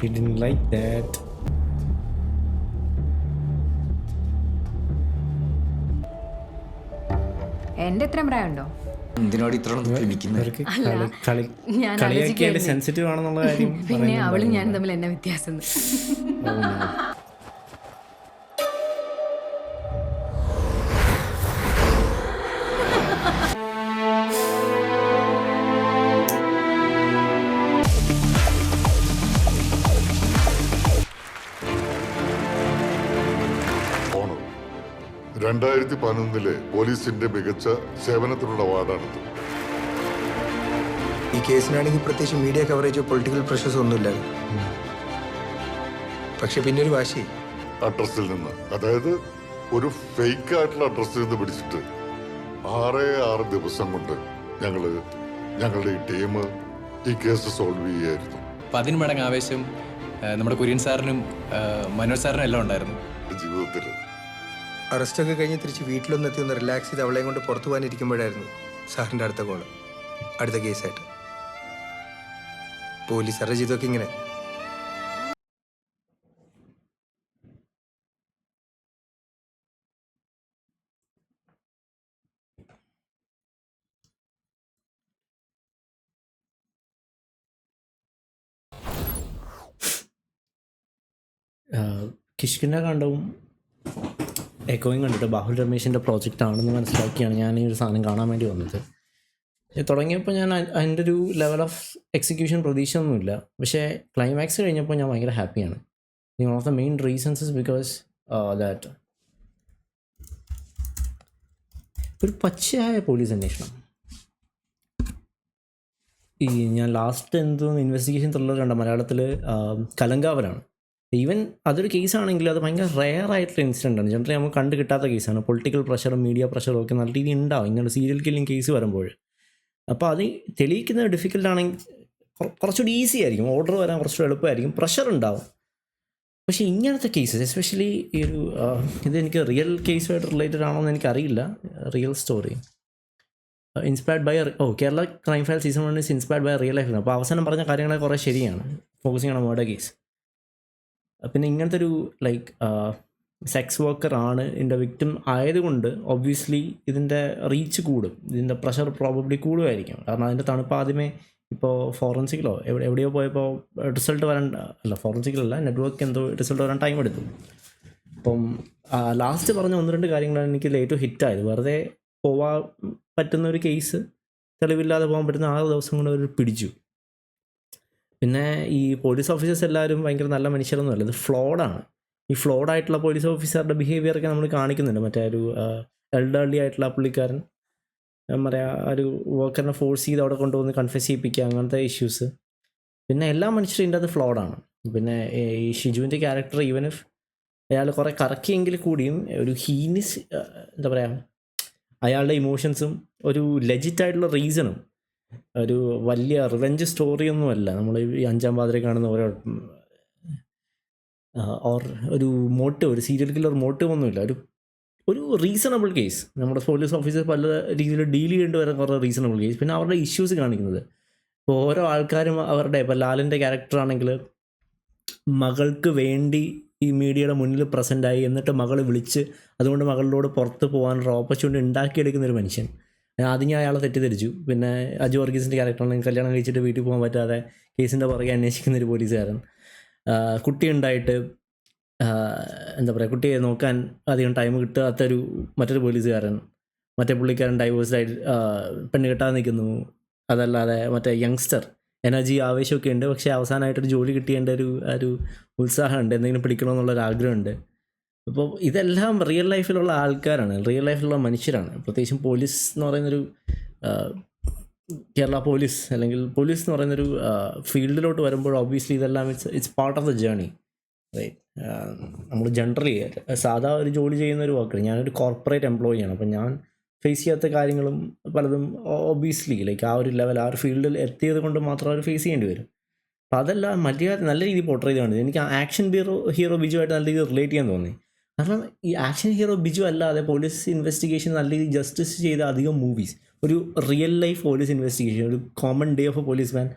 He didn't like that. എന്റെ എത്ര പ്രായമുണ്ടോ? എന്തിനോട് ഇത്ര കളിയാക്കിയാൽ സെൻസിറ്റീവ് ആണെന്നുള്ള കാര്യം. പിന്നെ അവളും ഞാനും തമ്മിൽ എന്നാ വ്യത്യാസം? ഓണർ 2011 പോലീസിന്റെ മികച്ച സേവനത്തിനുള്ള അവാർഡാണിത്. ഈ കേസിനാണെങ്കിൽ പ്രത്യേകിച്ച് മീഡിയ കവറേജോ പൊളിറ്റിക്കൽ പ്രഷേഴ്സോ ഒന്നുമില്ല. പക്ഷെ പിന്നെ ഒരു വാശി. അഡ്രസ്സിൽ നിന്ന്, അതായത് ഒരു ഫേക്ക് ആയിട്ടുള്ള അഡ്രസ്സിൽ നിന്ന് പിടിച്ചിട്ട് 6 ദിവസം കൊണ്ട് ഞങ്ങളുടെ ഈ ടീം ഈ കേസ് സോൾവ് ചെയ്യായിരുന്നു. 10 മടങ്ങ് ആവേശം നമ്മുടെ കുര്യൻ സാറിനും മനോജ് സാറിനും എല്ലാം ഉണ്ടായിരുന്നു ജീവിതത്തിൽ. അറസ്റ്റൊക്കെ കഴിഞ്ഞ് തിരിച്ച് വീട്ടിലൊന്നെത്തി ഒന്ന് റിലാക്സ് ചെയ്ത് അവളെയും കൊണ്ട് പുറത്തു പോകാനിരിക്കുമ്പോഴായിരുന്നു സാറിൻ്റെ അടുത്ത കോള്. അടുത്ത കേസായിട്ട് പോലീസ് അറസ്റ്റ് ചെയ്തൊക്കെ ഇങ്ങനെ. കിഷ്കിൻ്റെ കണ്ടവും എക്കോയും കണ്ടിട്ട് ബാഹുൽ രമേശിൻ്റെ പ്രോജക്റ്റ് ആണെന്ന് മനസ്സിലാക്കിയാണ് ഞാൻ ഈ ഒരു സാധനം കാണാൻ വേണ്ടി വന്നത്. തുടങ്ങിയപ്പോൾ ഞാൻ അതിൻ്റെ ഒരു ലെവൽ ഓഫ് എക്സിക്യൂഷൻ പ്രതീക്ഷയൊന്നുമില്ല. പക്ഷേ ക്ലൈമാക്സ് കഴിഞ്ഞപ്പോൾ ഞാൻ ഭയങ്കര ഹാപ്പിയാണ്. One of the main reasons is because that ഒരു പച്ചയായ പോലീസ് അന്വേഷണം. ഈ ഞാൻ ലാസ്റ്റ് എന്തോന്ന് ഇൻവെസ്റ്റിഗേഷൻ ത്രില്ലർ കണ്ട മലയാളത്തിൽ കലങ്കാവലാണ്. ഈവൻ അതൊരു കേസാണെങ്കിൽ അത് ഭയങ്കര റെയർ ആയിട്ടുള്ള ഇൻസിഡൻ്റാണ്. ജനറലി നമുക്ക് കണ്ടു കിട്ടാത്ത കേസാണ്. പൊളിറ്റിക്കൽ പ്രഷറും മീഡിയ പ്രഷറും ഒക്കെ നല്ല രീതിയിൽ ഉണ്ടാവും ഇങ്ങനെ സീരിയൽ കില്ലിങ് കേസ് വരുമ്പോൾ. അപ്പോൾ അത് തെളിയിക്കുന്നത് ഡിഫിക്കൽട്ടാണെങ്കിൽ കുറച്ചുകൂടി ഈസി ആയിരിക്കും, ഓർഡർ വരാൻ കുറച്ചുകൂടി എളുപ്പമായിരിക്കും, പ്രഷർ ഉണ്ടാവും. പക്ഷേ ഇങ്ങനത്തെ കേസസ് എസ്പെഷ്യലി ഈ ഒരു ഇതെനിക്ക് റിയൽ കേസുമായിട്ട് റിലേറ്റഡ് ആണോ എന്ന് എനിക്കറിയില്ല. Real story inspired by Kerala crime file season 1 is inspired by real life. അപ്പോൾ അവസാനം പറഞ്ഞ കാര്യങ്ങളൊക്കെ കുറേ ശരിയാണ്. ഫോക്കസിങ് ആണ് മർഡർ കേസ്. പിന്നെ ഇങ്ങനത്തെ ഒരു ലൈക്ക് സെക്സ് വർക്കറാണ് ഇതിൻ്റെ വിക്ടിം ആയതുകൊണ്ട് ഒബ്വിയസ്ലി ഇതിൻ്റെ റീച്ച് കൂടും, ഇതിൻ്റെ പ്രഷർ പ്രോബബ്ലി കൂടുമായിരിക്കും. കാരണം അതിൻ്റെ തണുപ്പ് ആദ്യമേ ഇപ്പോൾ ഫോറൻസിക്കിലോ എവിടെയോ പോയപ്പോൾ റിസൾട്ട് വരാൻ, അല്ല ഫോറൻസിക്കിലല്ല, നെറ്റ്വർക്ക് എന്തോ റിസൾട്ട് വരാൻ ടൈം എടുത്തു. അപ്പം ലാസ്റ്റ് പറഞ്ഞ 1-2 കാര്യങ്ങളാണ് എനിക്ക് ഏറ്റവും ഹിറ്റായത്. വെറുതെ പോവാൻ പറ്റുന്ന ഒരു കേസ്, തെളിവില്ലാതെ പോകാൻ പറ്റുന്ന 6 ദിവസം കൊണ്ട് അവർ പിടിച്ചു. പിന്നെ ഈ പോലീസ് ഓഫീസേഴ്സ് എല്ലാവരും ഭയങ്കര നല്ല മനുഷ്യരൊന്നുമല്ല, ഇത് ഫ്ലോഡാണ്. ഈ ഫ്ലോഡായിട്ടുള്ള പോലീസ് ഓഫീസറുടെ ബിഹേവിയറൊക്കെ നമ്മൾ കാണിക്കുന്നുണ്ട്. മറ്റേ ഒരു എൽഡർലി ആയിട്ടുള്ള പുള്ളിക്കാരൻ പറയാ, ഒരു വർക്കറിനെ ഫോഴ്സ് ചെയ്ത് അവിടെ കൊണ്ടുവന്ന് കൺഫ്യൂസ് ചെയ്യിപ്പിക്കുക, അങ്ങനത്തെ ഇഷ്യൂസ്. പിന്നെ എല്ലാ മനുഷ്യരും ഇതിൻ്റെ അത് ഫ്ലോഡാണ്. പിന്നെ ഈ ഷിജുവിൻ്റെ ക്യാരക്ടർ ഈവൻ ഇഫ് അയാൾ കുറേ കറക്കിയെങ്കിൽ കൂടിയും ഒരു ഹീനിസ് എന്താ പറയുക, അയാളുടെ ഇമോഷൻസും ഒരു ലെജിറ്റായിട്ടുള്ള റീസണും, ഒരു വലിയ റിവെഞ്ച് സ്റ്റോറിയൊന്നുമല്ല നമ്മൾ ഈ 5-ാം പാതിരയിൽ കാണുന്ന ഓരോ ഓർ ഒരു മോട്ടീവ്, ഒരു സീരിയൽ കില്ലർ മോട്ടീവ് ഒന്നുമില്ല. ഒരു റീസണബിൾ കേസ്. നമ്മുടെ പോലീസ് ഓഫീസർ പല രീതിയിൽ ഡീൽ ചെയ്യേണ്ടി വരുന്ന കുറേ റീസണബിൾ കേസ്. പിന്നെ അവരുടെ ഇഷ്യൂസ് കാണിക്കുന്നത്, ഇപ്പോൾ ഓരോ ആൾക്കാരും അവരുടെ, ഇപ്പോൾ ലാലിൻ്റെ ക്യാരക്ടറാണെങ്കിൽ മകൾക്ക് വേണ്ടി ഈ മീഡിയയുടെ മുന്നിൽ പ്രസൻ്റായി, എന്നിട്ട് മകൾ വിളിച്ച് അതുകൊണ്ട് മകളിലോട് പുറത്ത് പോകാനൊരു ഓപ്പർച്യൂണിറ്റി ഉണ്ടാക്കിയെടുക്കുന്നൊരു മനുഷ്യൻ. ആദ്യം ഞാൻ അയാളെ തെറ്റിദ്ധരിച്ചു. പിന്നെ അജു വർഗീസിൻ്റെ ക്യാരക്ടറാണെങ്കിൽ കല്യാണം കഴിച്ചിട്ട് വീട്ടിൽ പോകാൻ പറ്റാതെ കേസിൻ്റെ പുറകെ അന്വേഷിക്കുന്നൊരു പോലീസുകാരൻ. കുട്ടിയുണ്ടായിട്ട് എന്താ പറയുക, കുട്ടിയെ നോക്കാൻ അധികം ടൈം കിട്ടാത്തൊരു മറ്റൊരു പോലീസുകാരൻ. മറ്റേ പുള്ളിക്കാരൻ ഡൈവേഴ്സ്ഡായിട്ട് പെണ്ണ് കെട്ടാതെ നിൽക്കുന്നു. അതല്ലാതെ മറ്റേ യങ്സ്റ്റർ എനർജി ആവേശമൊക്കെ ഉണ്ട്, പക്ഷേ അവസാനമായിട്ടൊരു ജോലി കിട്ടിയതിൻ്റെ ഒരു ഉത്സാഹമുണ്ട്, എന്തെങ്കിലും പിടിക്കണമെന്നുള്ളൊരു ആഗ്രഹമുണ്ട്. അപ്പോൾ ഇതെല്ലാം റിയൽ ലൈഫിലുള്ള ആൾക്കാരാണ്, റിയൽ ലൈഫിലുള്ള മനുഷ്യരാണ്. പ്രത്യേകിച്ചും പോലീസ് എന്ന് പറയുന്നൊരു കേരള പോലീസ് അല്ലെങ്കിൽ പോലീസ് എന്ന് പറയുന്നൊരു ഫീൽഡിലോട്ട് വരുമ്പോൾ ഒബ്വിയസ്ലി ഇതെല്ലാം it's part of the journey, right? നമ്മൾ ജനറലി സാധാ ഒരു ജോലി ചെയ്യുന്ന ഒരു വർക്കർ, ഞാനൊരു കോർപ്പറേറ്റ് എംപ്ലോയിയാണ്. അപ്പം ഞാൻ ഫേസ് ചെയ്യാത്ത കാര്യങ്ങളും പലതും ഒബ്വിയസ്ലി ലൈക്ക് ആ ഒരു ലെവൽ, ആ ഒരു ഫീൽഡിൽ എത്തിയത് കൊണ്ട് മാത്രം അവർ ഫേസ് ചെയ്യേണ്ടി വരും. അപ്പം അതെല്ലാം നല്ല രീതിയിൽ പോർട്രേ ചെയ്ത് കാണിച്ചത്. എനിക്ക് ആക്ഷൻ ഹീറോ ബിജു ആയിട്ട് നല്ല രീതിയിൽ റിലേറ്റ് ചെയ്യാൻ തോന്നി. കാരണം ഈ ആക്ഷൻ ഹീറോ ബിജു അല്ലാതെ പോലീസ് ഇൻവെസ്റ്റിഗേഷൻ നല്ല രീതിയിൽ ജസ്റ്റിസ് ചെയ്ത അധികം മൂവീസ്, ഒരു റിയൽ ലൈഫ് പോലീസ് ഇൻവെസ്റ്റിഗേഷൻ, ഒരു common day of A police man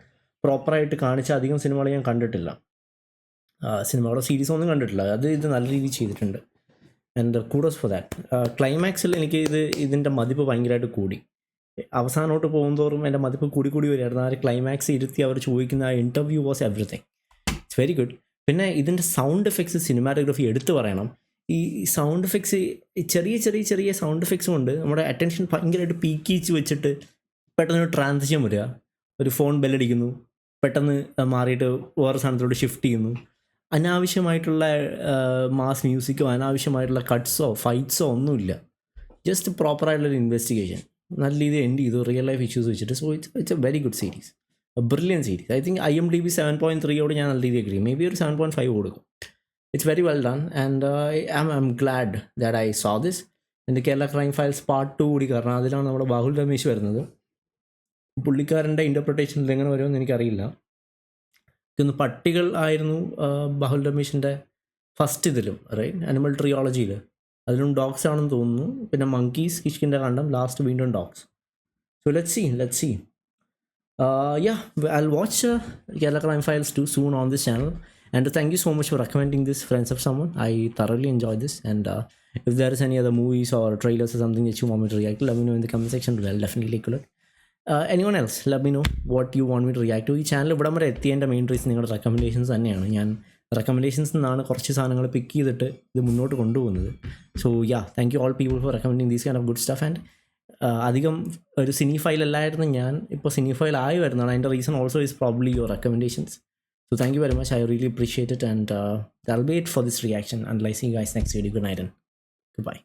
പ്രോപ്പറായിട്ട് കാണിച്ച അധികം സിനിമകൾ ഞാൻ കണ്ടിട്ടില്ല. സിനിമകളോ സീരീസോ ഒന്നും കണ്ടിട്ടില്ല. ഇത് നല്ല രീതിയിൽ ചെയ്തിട്ടുണ്ട്. And kudos for that. ക്ലൈമാക്സിൽ എനിക്ക് ഇതിൻ്റെ മതിപ്പ് ഭയങ്കരമായിട്ട് കൂടി. അവസാനോട്ട് പോകുന്തോറും എൻ്റെ മതിപ്പ് കൂടി വരികയായിരുന്നു. ആ ഒരു ക്ലൈമാക്സ് ഇരുത്തി അവർ ചോദിക്കുന്ന ആ interview was everything. It's very good. പിന്നെ ഇതിൻ്റെ സൗണ്ട് എഫക്ട്സ്, സിനിമാറ്റോഗ്രഫി എടുത്തു പറയണം. ഈ സൗണ്ട് എഫക്ട്സ്, ചെറിയ സൗണ്ട് എഫക്ട്സും കൊണ്ട് നമ്മുടെ അറ്റൻഷൻ ഭയങ്കരമായിട്ട് പീക്കിച്ച് വെച്ചിട്ട് പെട്ടെന്ന് ട്രാൻസിഷൻ വരിക. ഒരു ഫോൺ ബെല്ലടിക്കുന്നു, പെട്ടെന്ന് മാറിയിട്ട് വേറെ സാധനത്തോട് ഷിഫ്റ്റ് ചെയ്യുന്നു. അനാവശ്യമായിട്ടുള്ള മാസ് മ്യൂസിക്കോ അനാവശ്യമായിട്ടുള്ള കട്ട്സോ ഫൈറ്റ്സോ ഒന്നുമില്ല. ജസ്റ്റ് പ്രോപ്പറായിട്ടുള്ളൊരു ഇൻവെസ്റ്റിഗേഷൻ നല്ല രീതിയിൽ എൻഡ് ചെയ്തു, റിയൽ ലൈഫ് ഇഷ്യൂസ് വെച്ചിട്ട്. So it's A very good series, A brilliant series. I think IMDb 7.3 ഞാൻ നല്ല രീതിയിൽ അഗ്രി. മേ ബി ഒരു 7.5 കൊടുക്കും. It's very well done and I'm glad that I saw this. എൻ്റെ കേരള ക്രൈം ഫയൽസ് പാർട്ട് 2 കൂടി, കാരണം അതിലാണ് നമ്മുടെ ബാഹുൽ രമേശ് വരുന്നത്. പുള്ളിക്കാരൻ്റെ ഇൻ്റർപ്രിട്ടേഷനിൽ എങ്ങനെ വരുമെന്ന് എനിക്കറിയില്ല. ഇതൊന്ന് പട്ടികൾ ആയിരുന്നു ബാഹുൽ രമേശിൻ്റെ ഫസ്റ്റ് ഇതിലും, റൈറ്റ്? അനിമൽ ട്രിയോളജിയിൽ അതിലും ഡോഗ്സ് ആണെന്ന് തോന്നുന്നു. പിന്നെ മങ്കീസ്, കിഷ്കിൻ്റെ കണ്ടം, ലാസ്റ്റ് വീണ്ടും dogs. So let's see. Yeah, I'll watch Kerala Crime Files 2 soon on this channel. And thank you so much for recommending this, friends of someone. I thoroughly enjoyed this. And if there is any other movies or trailers or something that you want me to react to, let me know in the comment section. I'll definitely take a look. Anyone else, let me know what you want me to react to. ഈ channel ഇവിടെ വരെ എത്തിയതിൻ്റെ main reason നിങ്ങളുടെ recommendations തന്നെയാണ്. ഞാൻ റെക്കമെൻഡേഷൻസിൽ നിന്നാണ് കുറച്ച് സാധനങ്ങൾ പിക്ക് ചെയ്തിട്ട് ഇത് മുന്നോട്ട് കൊണ്ടുപോകുന്നത്. So thank you all people four recommending these kind of good stuff. And അധികം ഒരു സിനിഫൈൽ അല്ലായിരുന്നു ഞാൻ, ഇപ്പോൾ സിനിഫൈൽ ആയി വരുന്നതാണ്. അതിൻ്റെ reason also is probably your recommendations. So thank you very much. I really appreciate it. And that'll be it for this reaction. And I'll see you guys next video. Good night and goodbye.